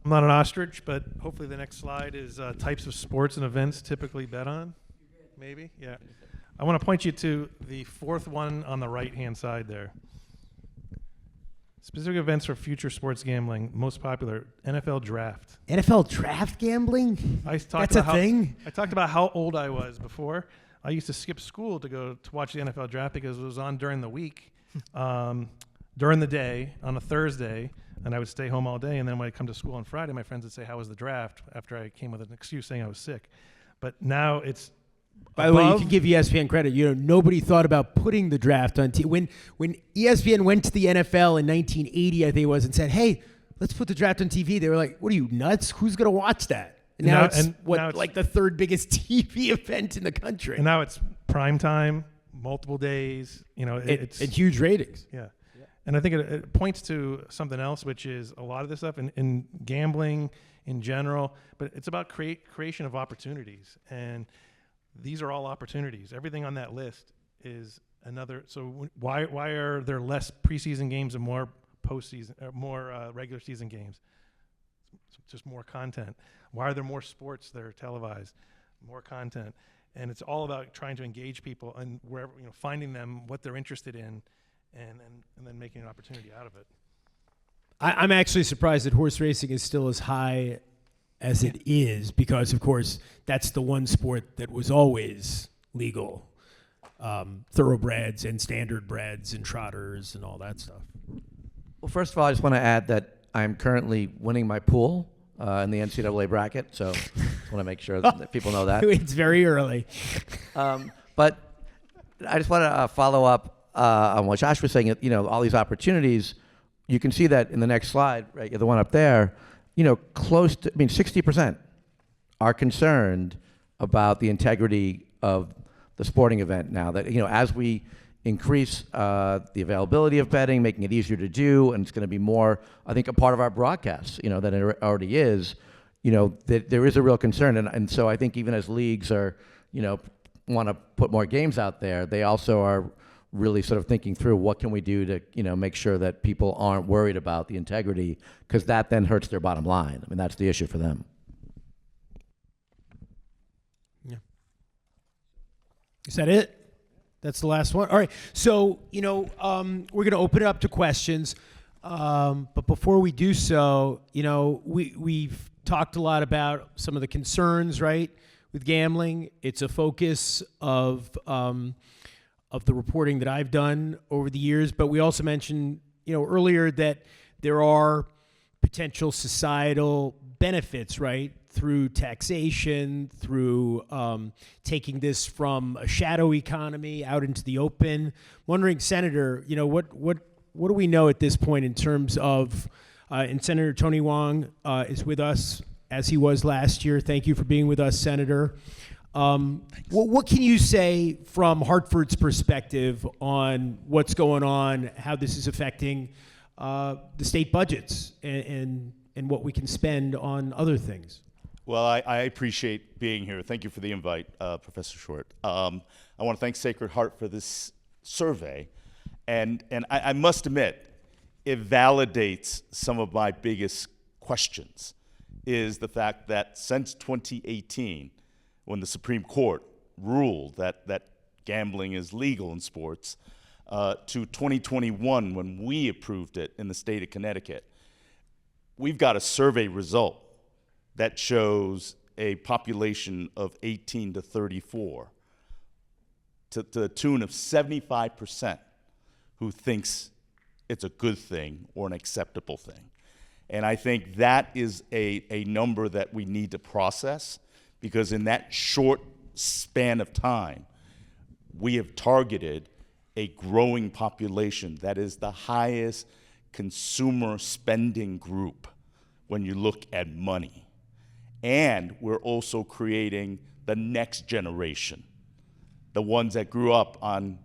I'm not an ostrich, but hopefully the next slide is types of sports and events typically bet on. Maybe, yeah. I want to point you to the fourth one on the right-hand side there. Specific events for future sports gambling. Most popular, NFL draft. NFL draft gambling? That's a thing? I talked about how old I was before. I used to skip school to go to watch the NFL draft because it was on during the week, during the day, on a Thursday, and I would stay home all day. And then when I come to school on Friday, my friends would say, "How was the draft?" after I came with an excuse saying I was sick. But now it's By the way, you can give ESPN credit. Nobody thought about putting the draft on TV. When ESPN went to the NFL in 1980, I think it was, and said, "Hey, let's put the draft on TV," they were like, "What are you, nuts? Who's going to watch that?" And now it's like the third biggest TV event in the country. And now it's prime time, multiple days. It's and huge ratings. Yeah. And I think it points to something else, which is a lot of this stuff in gambling in general, but it's about creation of opportunities. And these are all opportunities. Everything on that list is another. So why are there less preseason games and more postseason, more regular season games? Just more content. Why are there more sports that are televised? More content. And it's all about trying to engage people and wherever, finding them what they're interested in, and then making an opportunity out of it. I'm actually surprised that horse racing is still as high as it is, because, of course, that's the one sport that was always legal. Thoroughbreds and standard breds and trotters and all that stuff. Well, first of all, I just want to add that I'm currently winning my pool in the NCAA bracket, so just want to make sure that people know that. It's very early. But I just want to follow up on what Josh was saying. All these opportunities, you can see that in the next slide, right? The one up there. Close to, 60% are concerned about the integrity of the sporting event now. That, as we increase the availability of betting, making it easier to do, and it's going to be more, I think, a part of our broadcasts, than it already is, that there is a real concern. And so I think even as leagues are, want to put more games out there, they also are really sort of thinking through what can we do to, make sure that people aren't worried about the integrity, because that then hurts their bottom line. That's the issue for them. Yeah. Is that it? That's the last one? All right. So, we're going to open it up to questions. But before we do so, we've talked a lot about some of the concerns, right, with gambling. It's a focus of the reporting that I've done over the years. But we also mentioned, earlier that there are potential societal benefits, right, through taxation, through taking this from a shadow economy out into the open. Wondering, Senator, what do we know at this point in terms of, and Senator Tony Wong is with us, as he was last year. Thank you for being with us, Senator. What can you say from Hartford's perspective on what's going on, how this is affecting the state budgets and what we can spend on other things? Well, I appreciate being here. Thank you for the invite, Professor Short. I want to thank Sacred Heart for this survey. And I must admit, it validates some of my biggest questions, is the fact that since 2018, when the Supreme Court ruled that gambling is legal in sports, to 2021, when we approved it in the state of Connecticut, we've got a survey result that shows a population of 18 to 34 to the tune of 75% who thinks it's a good thing or an acceptable thing. And I think that is a number that we need to process, because in that short span of time, we have targeted a growing population that is the highest consumer spending group when you look at money. And we're also creating the next generation, the ones that grew up on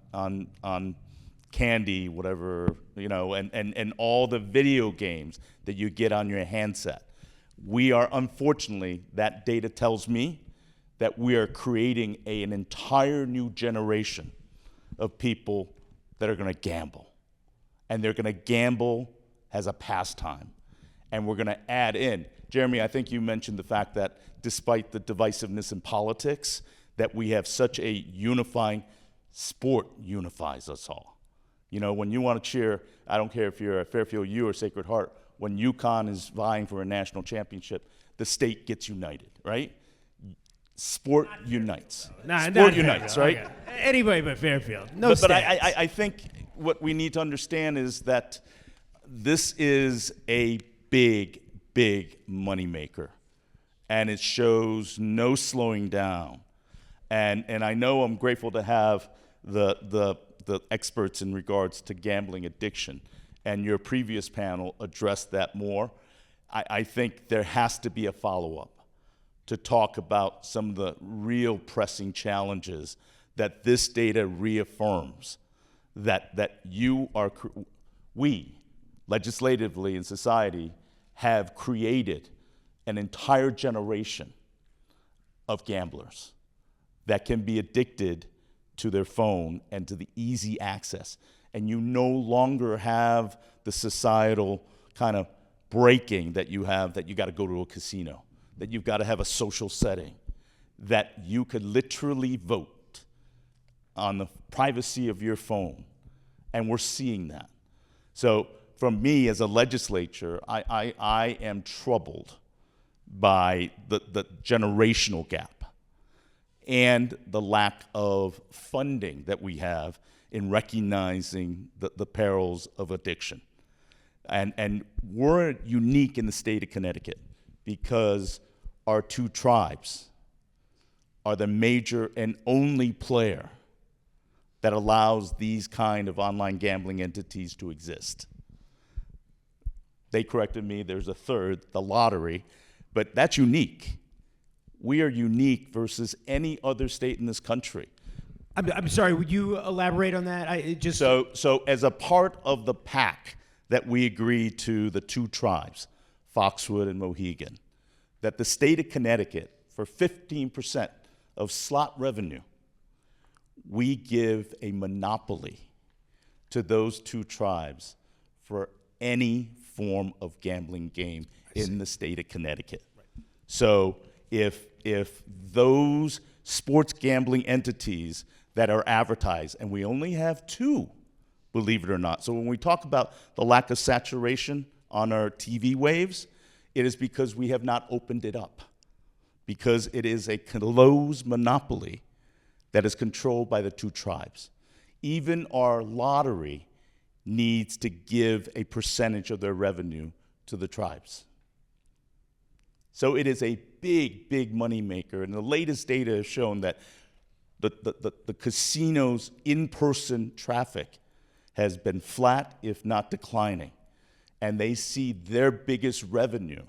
candy, whatever, and all the video games that you get on your handset. We are, unfortunately, that data tells me that we are creating an entire new generation of people that are going to gamble. And they're going to gamble as a pastime. And we're going to add in, Jeremy, I think you mentioned the fact that despite the divisiveness in politics, that we have such a unifying sport unifies us all. When you want to cheer, I don't care if you're a Fairfield U or Sacred Heart, when UConn is vying for a national championship, the state gets united, right? Sport unites. Sport unites, right? Okay. Anybody but Fairfield. But I think what we need to understand is that this is a big, big moneymaker, and it shows no slowing down. And I know I'm grateful to have the experts in regards to gambling addiction, and your previous panel addressed that more. I think there has to be a follow-up to talk about some of the real pressing challenges that this data reaffirms, that we, legislatively in society, have created an entire generation of gamblers that can be addicted to their phone and to the easy access. And you no longer have the societal kind of breaking that you have, that you got to go to a casino, that you've got to have a social setting, that you could literally vote on the privacy of your phone. And we're seeing that. So from me as a legislature, I am troubled by the generational gap and the lack of funding that we have in recognizing the perils of addiction. And we're unique in the state of Connecticut because our two tribes are the major and only player that allows these kind of online gambling entities to exist. They corrected me, there's a third, the lottery, but that's unique. We are unique versus any other state in this country. I'm sorry, would you elaborate on that? So as a part of the pact that we agreed to, the two tribes, Foxwood and Mohegan, that the state of Connecticut, for 15% of slot revenue, we give a monopoly to those two tribes for any form of gambling game in the state of Connecticut. Right. So if those sports gambling entities that are advertised, and we only have two, believe it or not. So when we talk about the lack of saturation on our TV waves, it is because we have not opened it up, because it is a closed monopoly that is controlled by the two tribes. Even our lottery needs to give a percentage of their revenue to the tribes. So it is a big, big moneymaker, and the latest data has shown that the casinos' in-person traffic has been flat, if not declining, and they see their biggest revenue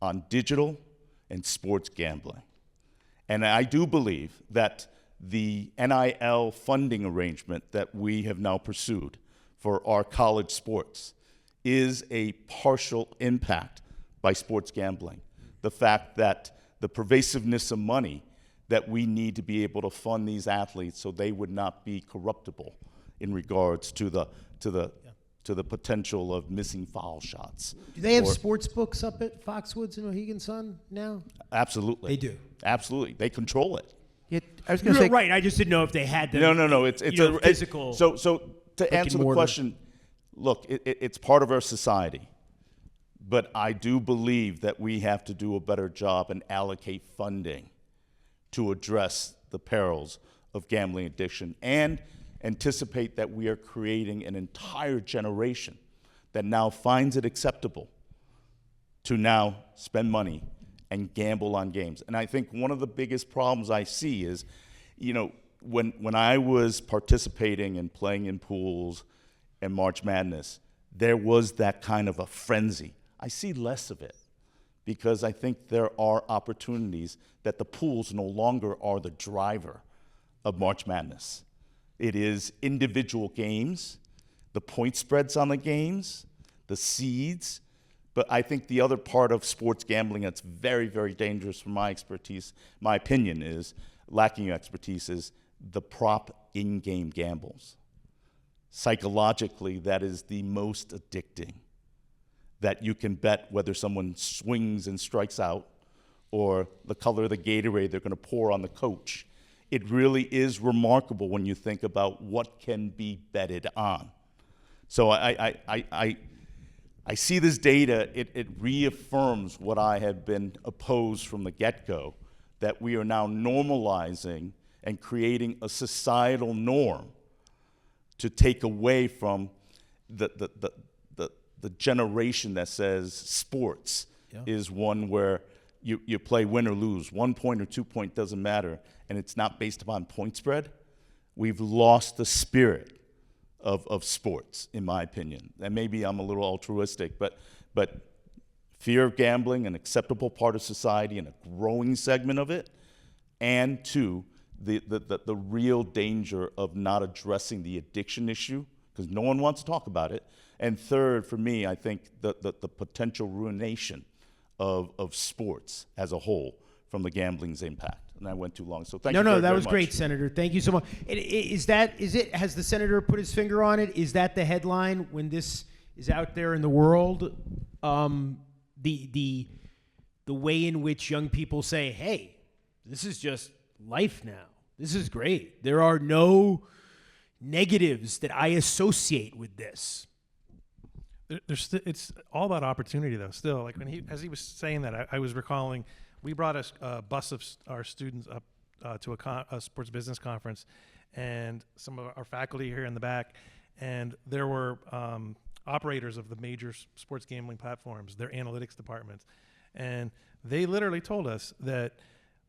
on digital and sports gambling. And I do believe that the NIL funding arrangement that we have now pursued for our college sports is a partial impact by sports gambling. The fact that the pervasiveness of money, that we need to be able to fund these athletes so they would not be corruptible in regards to the to the potential of missing foul shots. Do they have Or- sports books up at Foxwoods and Mohegan Sun now? Absolutely. They do. Absolutely. They control it. Yeah, I was going to You're say, right. I just didn't know if they had them. No. It's a physical. So to answer and the mortar. question, look, it's part of our society, but I do believe that we have to do a better job and allocate funding to address the perils of gambling addiction and anticipate that we are creating an entire generation that now finds it acceptable to now spend money and gamble on games. And I think one of the biggest problems I see is, when I was participating and playing in pools and March Madness, there was that kind of a frenzy. I see less of it because I think there are opportunities that the pools no longer are the driver of March Madness. It is individual games, the point spreads on the games, the seeds. But I think the other part of sports gambling that's very, very dangerous from my expertise, my opinion is, lacking expertise, is the prop in-game gambles. Psychologically, that is the most addicting. That you can bet whether someone swings and strikes out or the color of the Gatorade they're going to pour on the coach. It really is remarkable when you think about what can be betted on. So I see this data, it reaffirms what I have been opposed from the get-go, that we are now normalizing and creating a societal norm to take away from the generation that says sports is one where you play win or lose. 1 point or 2 point doesn't matter, and it's not based upon point spread. We've lost the spirit of sports, in my opinion. And maybe I'm a little altruistic, but fear of gambling, an acceptable part of society and a growing segment of it, and two, the real danger of not addressing the addiction issue, because no one wants to talk about it. And third, for me, I think the potential ruination of sports as a whole from the gambling's impact. And I went too long, so thank you very, that very was much. great, Senator. Thank you so much. Has the senator put his finger on it? Is that the headline when this is out there in the world? The way in which young people say, "Hey, this is just life now. This is great. There are no negatives that I associate with this." It's all about opportunity, though. Still, like as he was saying that, I was recalling we brought a bus of our students up to a sports business conference, and some of our faculty here in the back, and there were operators of the major sports gambling platforms, their analytics departments, and they literally told us that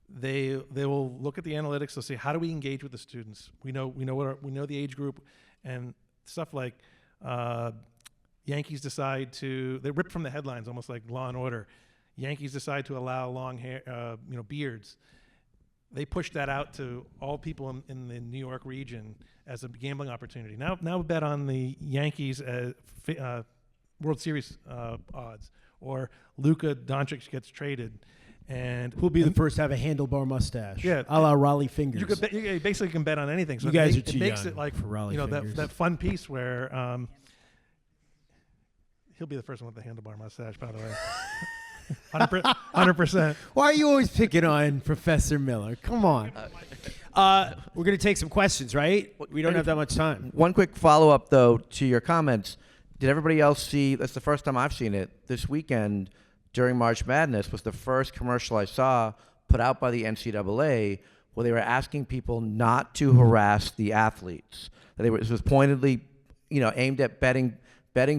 they will look at the analytics. They'll say, how do we engage with the students? We know the age group, and stuff like. Yankees decide they rip from the headlines, almost like Law and Order. Yankees decide to allow long hair, beards. They push that out to all people in the New York region as a gambling opportunity. Now bet on the Yankees World Series odds, or Luka Doncic gets traded, and Who'll be the first to have a handlebar mustache? Yeah, a la Raleigh Fingers. You basically can bet on anything. So you guys it are too makes young it like for Raleigh Fingers. that fun piece where. He'll be the first one with the handlebar mustache, by the way. 100%. Why are you always picking on Professor Miller? Come on. We're going to take some questions, right? We don't have that much time. One quick follow-up, though, to your comments. Did everybody else see, that's the first time I've seen it, this weekend during March Madness was the first commercial I saw put out by the NCAA where they were asking people not to harass the athletes. This was pointedly, aimed at betting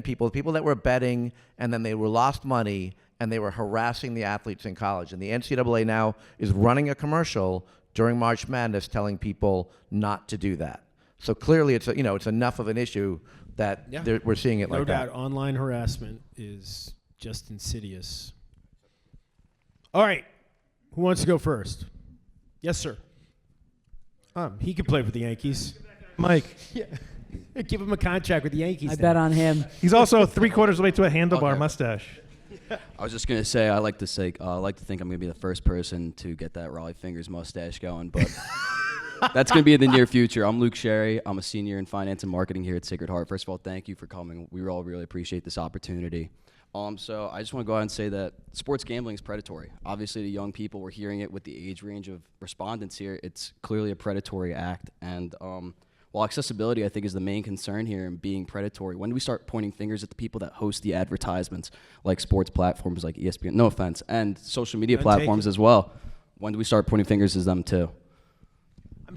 people that were betting, and then they were lost money, and they were harassing the athletes in college. And the NCAA now is running a commercial during March Madness telling people not to do that. So clearly, it's enough of an issue that we're seeing it like that. No doubt, online harassment is just insidious. All right, who wants to go first? Yes, sir. He can play for the Yankees. Mike. Yeah. Give him a contract with the Yankees. I bet on him. He's also 3/4 of the way to a handlebar mustache. I was just gonna say I like to think I'm gonna be the first person to get that Raleigh Fingers mustache going, but That's going to be in the near future. I'm Luke Sherry. I'm a senior in finance and marketing here at Sacred Heart. First of all, thank you for coming. We all really appreciate this opportunity. So I just want to go out and say that sports gambling is predatory. Obviously, the young people, we're hearing it with the age range of respondents here. It's clearly a predatory act. And while accessibility, I think, is the main concern here in being predatory, when do we start pointing fingers at the people that host the advertisements, like sports platforms like ESPN, no offense, and social media platforms as well? When do we start pointing fingers at them too?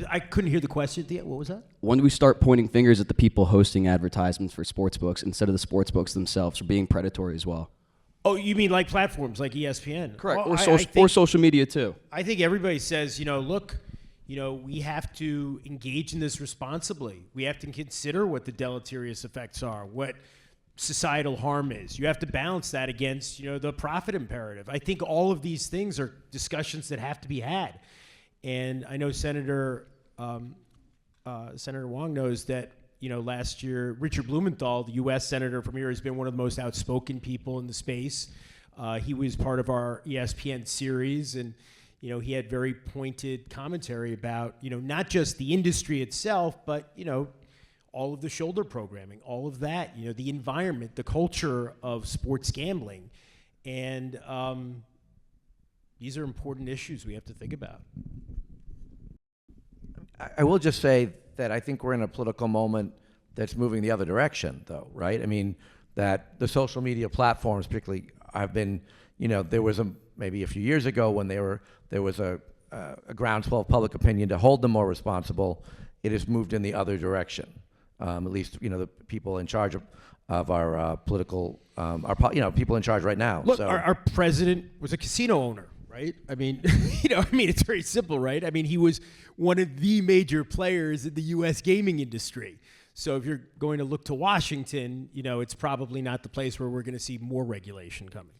I couldn't hear the question at the end. What was that? When do we start pointing fingers at the people hosting advertisements for sports books instead of the sports books themselves for being predatory as well? Oh, you mean like platforms like ESPN? Correct. Well, Or social media too. I think everybody says, look, we have to engage in this responsibly. We have to consider what the deleterious effects are, what societal harm is. You have to balance that against, the profit imperative. I think all of these things are discussions that have to be had. And I know Senator Wong knows that, last year, Richard Blumenthal, the U.S. Senator from here, has been one of the most outspoken people in the space. He was part of our ESPN series, and, he had very pointed commentary about, not just the industry itself, but, all of the shoulder programming, all of that, the environment, the culture of sports gambling. And these are important issues we have to think about. I will just say that I think we're in a political moment that's moving the other direction, though, right? I mean, that the social media platforms, particularly, have been, there was maybe a few years ago when there was a groundswell of public opinion to hold them more responsible. It has moved in the other direction. At least, the people in charge of our political, people in charge right now. Look, so. our president was a casino owner, right? I mean, it's very simple, right? I mean, he was one of the major players in the U.S. gaming industry. So if you're going to look to Washington, it's probably not the place where we're going to see more regulation coming.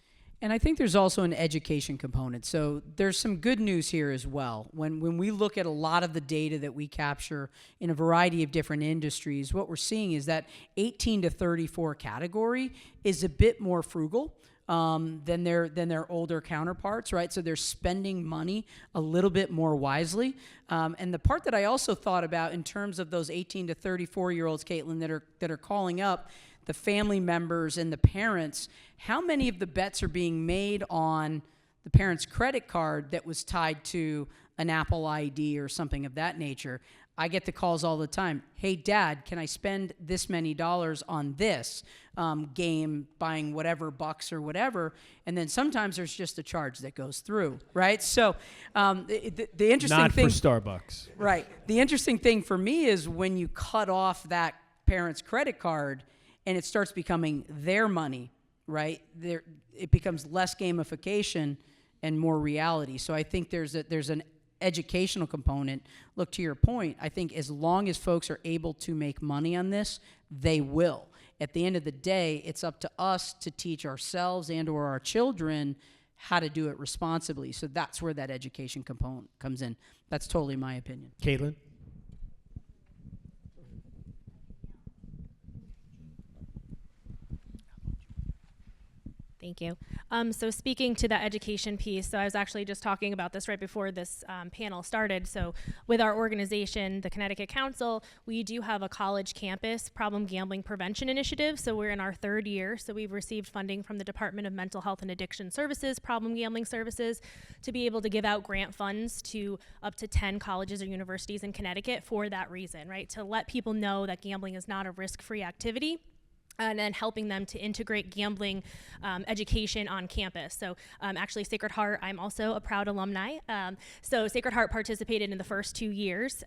And I think there's also an education component. So there's some good news here as well. When we look at a lot of the data that we capture in a variety of different industries, what we're seeing is that 18 to 34 category is a bit more frugal than their older counterparts, right? So they're spending money a little bit more wisely. And the part that I also thought about in terms of those 18 to 34-year-olds, Caitlin, that are calling up, the family members and the parents, how many of the bets are being made on the parent's credit card that was tied to an Apple ID or something of that nature? I get the calls all the time. Hey, Dad, can I spend this many dollars on this game, buying whatever bucks or whatever? And then sometimes there's just a charge that goes through, right? So the interesting Not thing... for Starbucks. Right. The interesting thing for me is when you cut off that parent's credit card and it starts becoming their money, right? It becomes less gamification and more reality. So I think there's an educational component. Look, to your point, I think as long as folks are able to make money on this, they will. At the end of the day, it's up to us to teach ourselves and or our children how to do it responsibly. So that's where that education component comes in. That's totally my opinion. Caitlin? Thank you. So speaking to that education piece, so I was actually just talking about this right before this panel started. So with our organization, the Connecticut Council, we do have a college campus problem gambling prevention initiative. So we're in our third year. So we've received funding from the Department of Mental Health and Addiction Services, problem gambling services, to be able to give out grant funds to up to 10 colleges or universities in Connecticut for that reason, right? To let people know that gambling is not a risk-free activity, and then helping them to integrate gambling education on campus. So actually Sacred Heart, I'm also a proud alumni. So Sacred Heart participated in the first 2 years.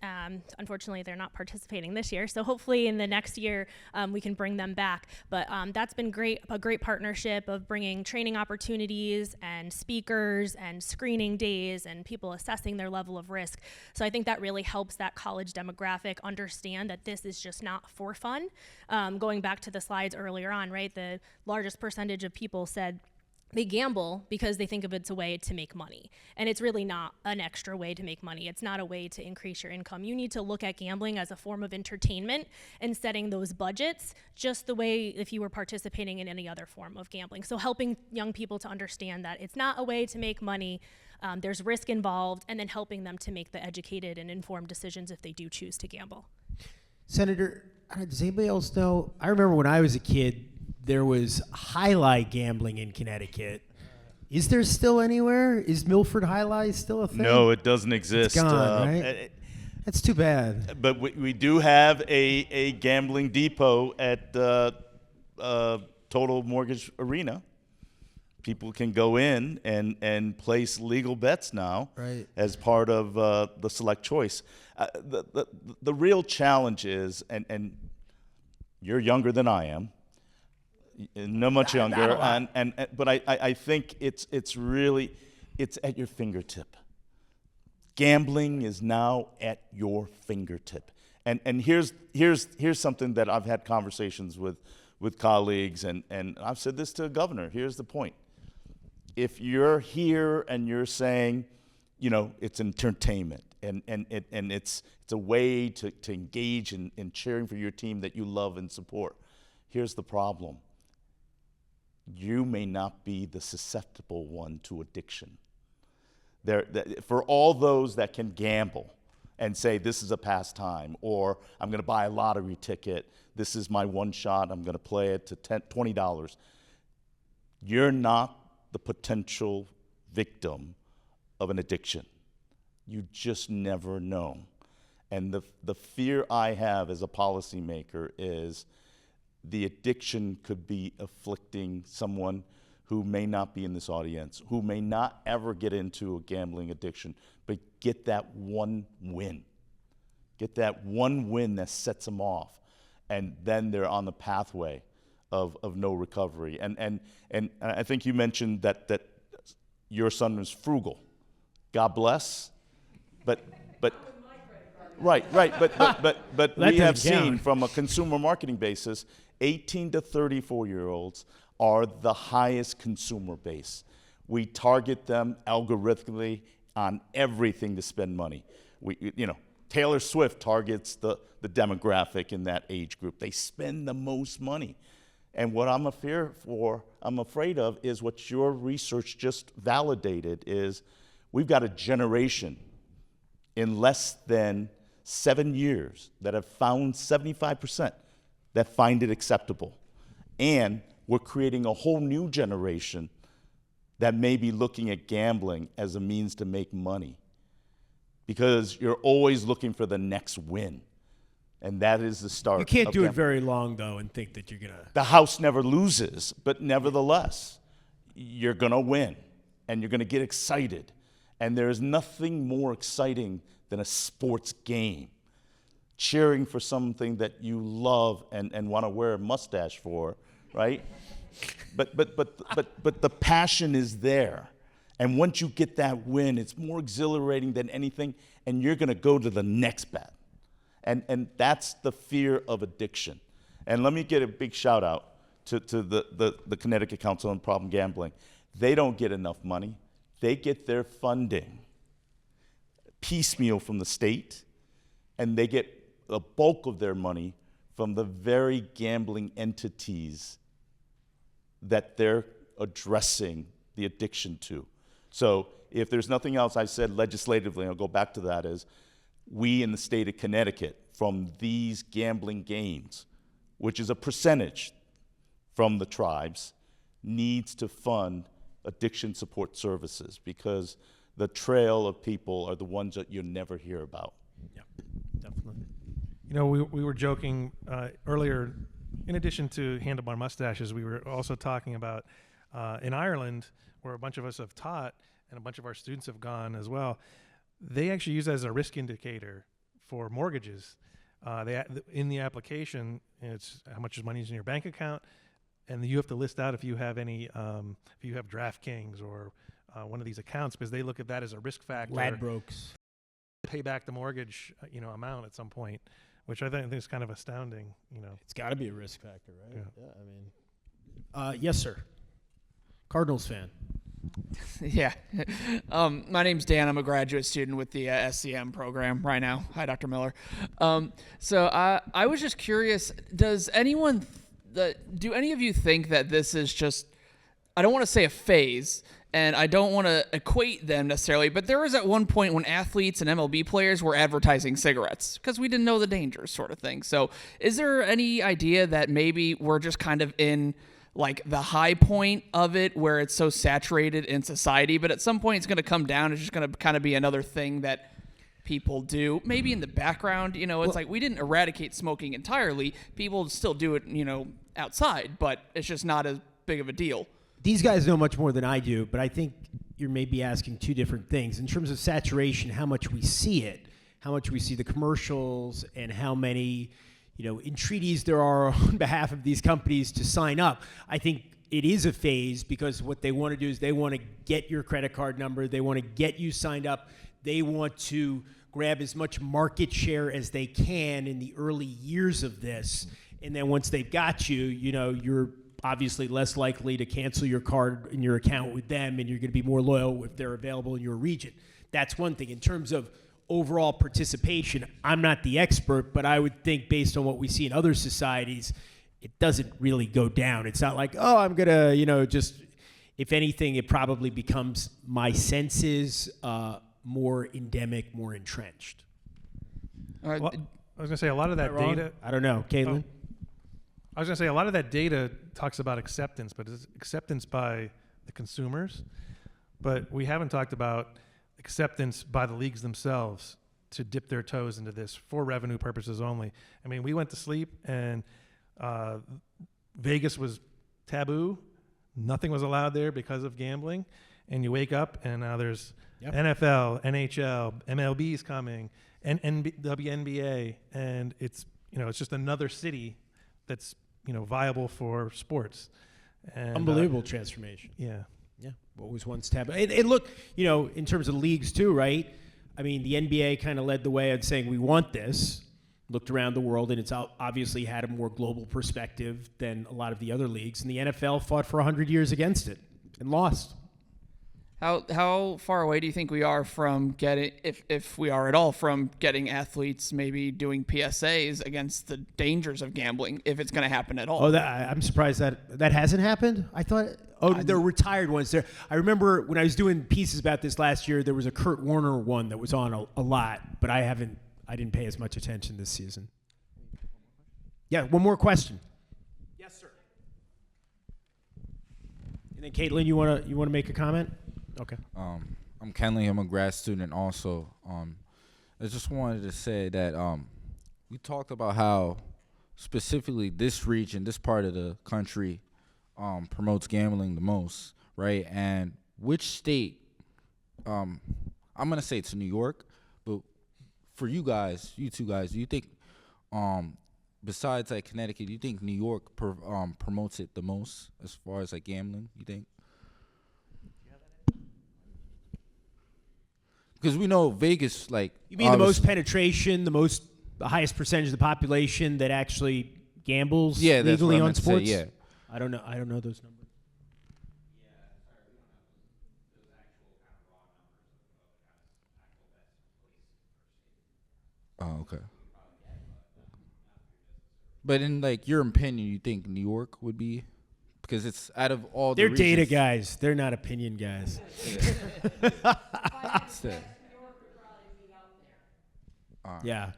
Unfortunately, they're not participating this year. So hopefully in the next year, we can bring them back. But that's been a great partnership of bringing training opportunities and speakers and screening days and people assessing their level of risk. So I think that really helps that college demographic understand that this is just not for fun. Going back to the slides earlier on, right? The largest percentage of people said they gamble because they think of it's a way to make money. And it's really not an extra way to make money. It's not a way to increase your income. You need to look at gambling as a form of entertainment and setting those budgets just the way if you were participating in any other form of gambling. So helping young people to understand that it's not a way to make money, there's risk involved, and then helping them to make the educated and informed decisions if they do choose to gamble. Senator, does anybody else know? I remember when I was a kid, there was highlight gambling in Connecticut. Is there still anywhere? Is Milford Highlight still a thing? No, it doesn't exist. It's gone, right? That's too bad. But we do have a gambling depot at Total Mortgage Arena. People can go in and place legal bets now, right, as part of the select choice. The real challenge is, and you're younger than I am, no much younger, but I think it's at your fingertip. Gambling is now at your fingertip, and here's something that I've had conversations with colleagues, and I've said this to the governor. Here's the point: if you're here and you're saying, it's entertainment and it's a way to engage in cheering for your team that you love and support, here's the problem: you may not be the susceptible one to addiction. For all those that can gamble and say, this is a pastime, or I'm going to buy a lottery ticket, this is my one shot, I'm going to play it to $20, you're not the potential victim of an addiction. You just never know. And the fear I have as a policymaker is the addiction could be afflicting someone who may not be in this audience, who may not ever get into a gambling addiction, but get that one win. Get that one win that sets them off, and then they're on the pathway of no recovery. And I think you mentioned that your son was frugal. God bless. But right. But we have seen from a consumer marketing basis, 18 to 34-year-olds are the highest consumer base. We target them algorithmically on everything to spend money. Taylor Swift targets the demographic in that age group. They spend the most money. And what I'm afraid of is what your research just validated is we've got a generation in less than 7 years that have found 75% that find it acceptable. And we're creating a whole new generation that may be looking at gambling as a means to make money, because you're always looking for the next win. And that is the start. You can't of do gambling. it very long, though, and think that you're going to... The house never loses, but nevertheless, you're going to win, and you're going to get excited. And there is nothing more exciting than a sports game. Cheering for something that you love and want to wear a mustache for, right? But the passion is there. And once you get that win, it's more exhilarating than anything, and you're going to go to the next bet. And that's the fear of addiction. And let me get a big shout out to the Connecticut Council on Problem Gambling. They don't get enough money. They get their funding piecemeal from the state, and they get the bulk of their money from the very gambling entities that they're addressing the addiction to. So if there's nothing else I said legislatively, and I'll go back to that, is we in the state of Connecticut, from these gambling gains, which is a percentage from the tribes, needs to fund addiction support services, because the trail of people are the ones that you'll never hear about. Yeah, definitely. We were joking earlier, in addition to handlebar mustaches, we were also talking about in Ireland, where a bunch of us have taught and a bunch of our students have gone as well. They actually use that as a risk indicator for mortgages. In the application, it's how much money is in your bank account, and you have to list out if you have any, if you have DraftKings or one of these accounts, because they look at that as a risk factor. Ladbrokes. Pay back the mortgage, amount at some point, which I think is kind of astounding. It's got to be a risk factor, right? Yeah. I mean, yes, sir. Cardinals fan. Yeah. My name's Dan. I'm a graduate student with the SCM program right now. Hi, Dr. Miller. So I was just curious, do any of you think that this is just, I don't want to say a phase, and I don't want to equate them necessarily, but there was at one point when athletes and MLB players were advertising cigarettes because we didn't know the dangers, sort of thing. So is there any idea that maybe we're just kind of in like the high point of it where it's so saturated in society, but at some point it's going to come down. It's just going to kind of be another thing that people do, maybe in the background. It's like we didn't eradicate smoking entirely. People still do it, outside, but it's just not as big of a deal. These guys know much more than I do, but I think you're maybe asking two different things. In terms of saturation, how much we see it, how much we see the commercials, and how many entreaties there are on behalf of these companies to sign up. I think it is a phase because what they want to do is they want to get your credit card number. They want to get you signed up. They want to grab as much market share as they can in the early years of this. And then once they've got you, you're obviously less likely to cancel your card in your account with them, and you're going to be more loyal if they're available in your region. That's one thing. In terms of overall participation, I'm not the expert, but I would think based on what we see in other societies, it doesn't really go down. It's not like, oh, I'm going to, just, if anything, it probably becomes, my senses, more endemic, more entrenched. Well, I was going to say a lot of that data. I don't know. Caitlin? I was going to say a lot of that data talks about acceptance, but it's acceptance by the consumers. But we haven't talked about acceptance by the leagues themselves to dip their toes into this for revenue purposes only. I mean, we went to sleep and Vegas was taboo. Nothing was allowed there because of gambling. And you wake up and now there's NFL, NHL, MLB's coming, and WNBA, and it's just another city that's viable for sports. And, unbelievable transformation. Yeah. Yeah, what was once taboo. And look, in terms of leagues too, right? I mean, the NBA kind of led the way on saying we want this, looked around the world, and it's obviously had a more global perspective than a lot of the other leagues. And the NFL fought for 100 years against it and lost. How far away do you think we are from getting, if we are at all, from getting athletes maybe doing PSAs against the dangers of gambling, if it's going to happen at all? Oh, I'm surprised that hasn't happened. I thought, they're retired ones. There, I remember when I was doing pieces about this last year, there was a Kurt Warner one that was on a lot, but I didn't pay as much attention this season. Yeah, one more question. Yes, sir. And then Caitlin, you wanna make a comment? Okay. I'm Kenley. I'm a grad student also. I just wanted to say that we talked about how specifically this region, this part of the country, promotes gambling the most, right? And which state, I'm going to say it's New York, but for you two guys, do you think, besides like Connecticut, do you think New York promotes it the most as far as like gambling, you think? Because we know Vegas, like... You mean the most penetration, the highest percentage of the population that actually gambles legally on sports? Say, yeah. I don't know those numbers. Oh, okay. But in like your opinion, you think New York would be, because it's out of all They're the data regions, guys. They're not opinion guys. Yeah.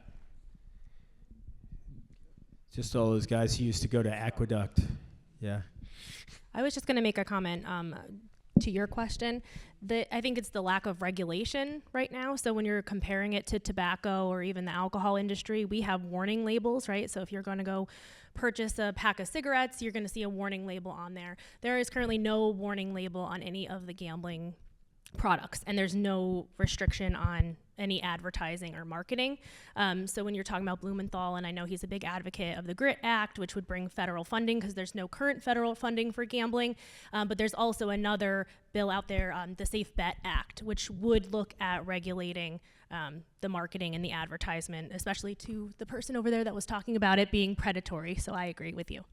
Just all those guys who used to go to Aqueduct. Yeah. I was just going to make a comment to your question. I think it's the lack of regulation right now. So when you're comparing it to tobacco or even the alcohol industry, we have warning labels, right? So if you're going to go purchase a pack of cigarettes, you're going to see a warning label on there. There is currently no warning label on any of the gambling products, and there's no restriction on any advertising or marketing. So when you're talking about Blumenthal, and I know he's a big advocate of the GRIT Act, which would bring federal funding because there's no current federal funding for gambling, but there's also another bill out there, the Safe Bet Act, which would look at regulating the marketing and the advertisement, especially to the person over there that was talking about it being predatory. So I agree with you.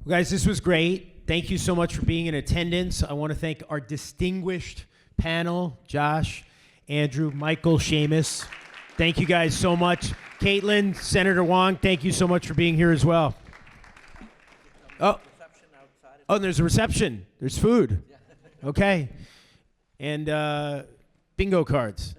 Well, guys, this was great. Thank you so much for being in attendance. I want to thank our distinguished panel, Josh, Andrew, Michael, Seamus. Thank you guys so much. Caitlin, Senator Wong, thank you so much for being here as well. Oh, and there's a reception. There's food. Okay. And bingo cards.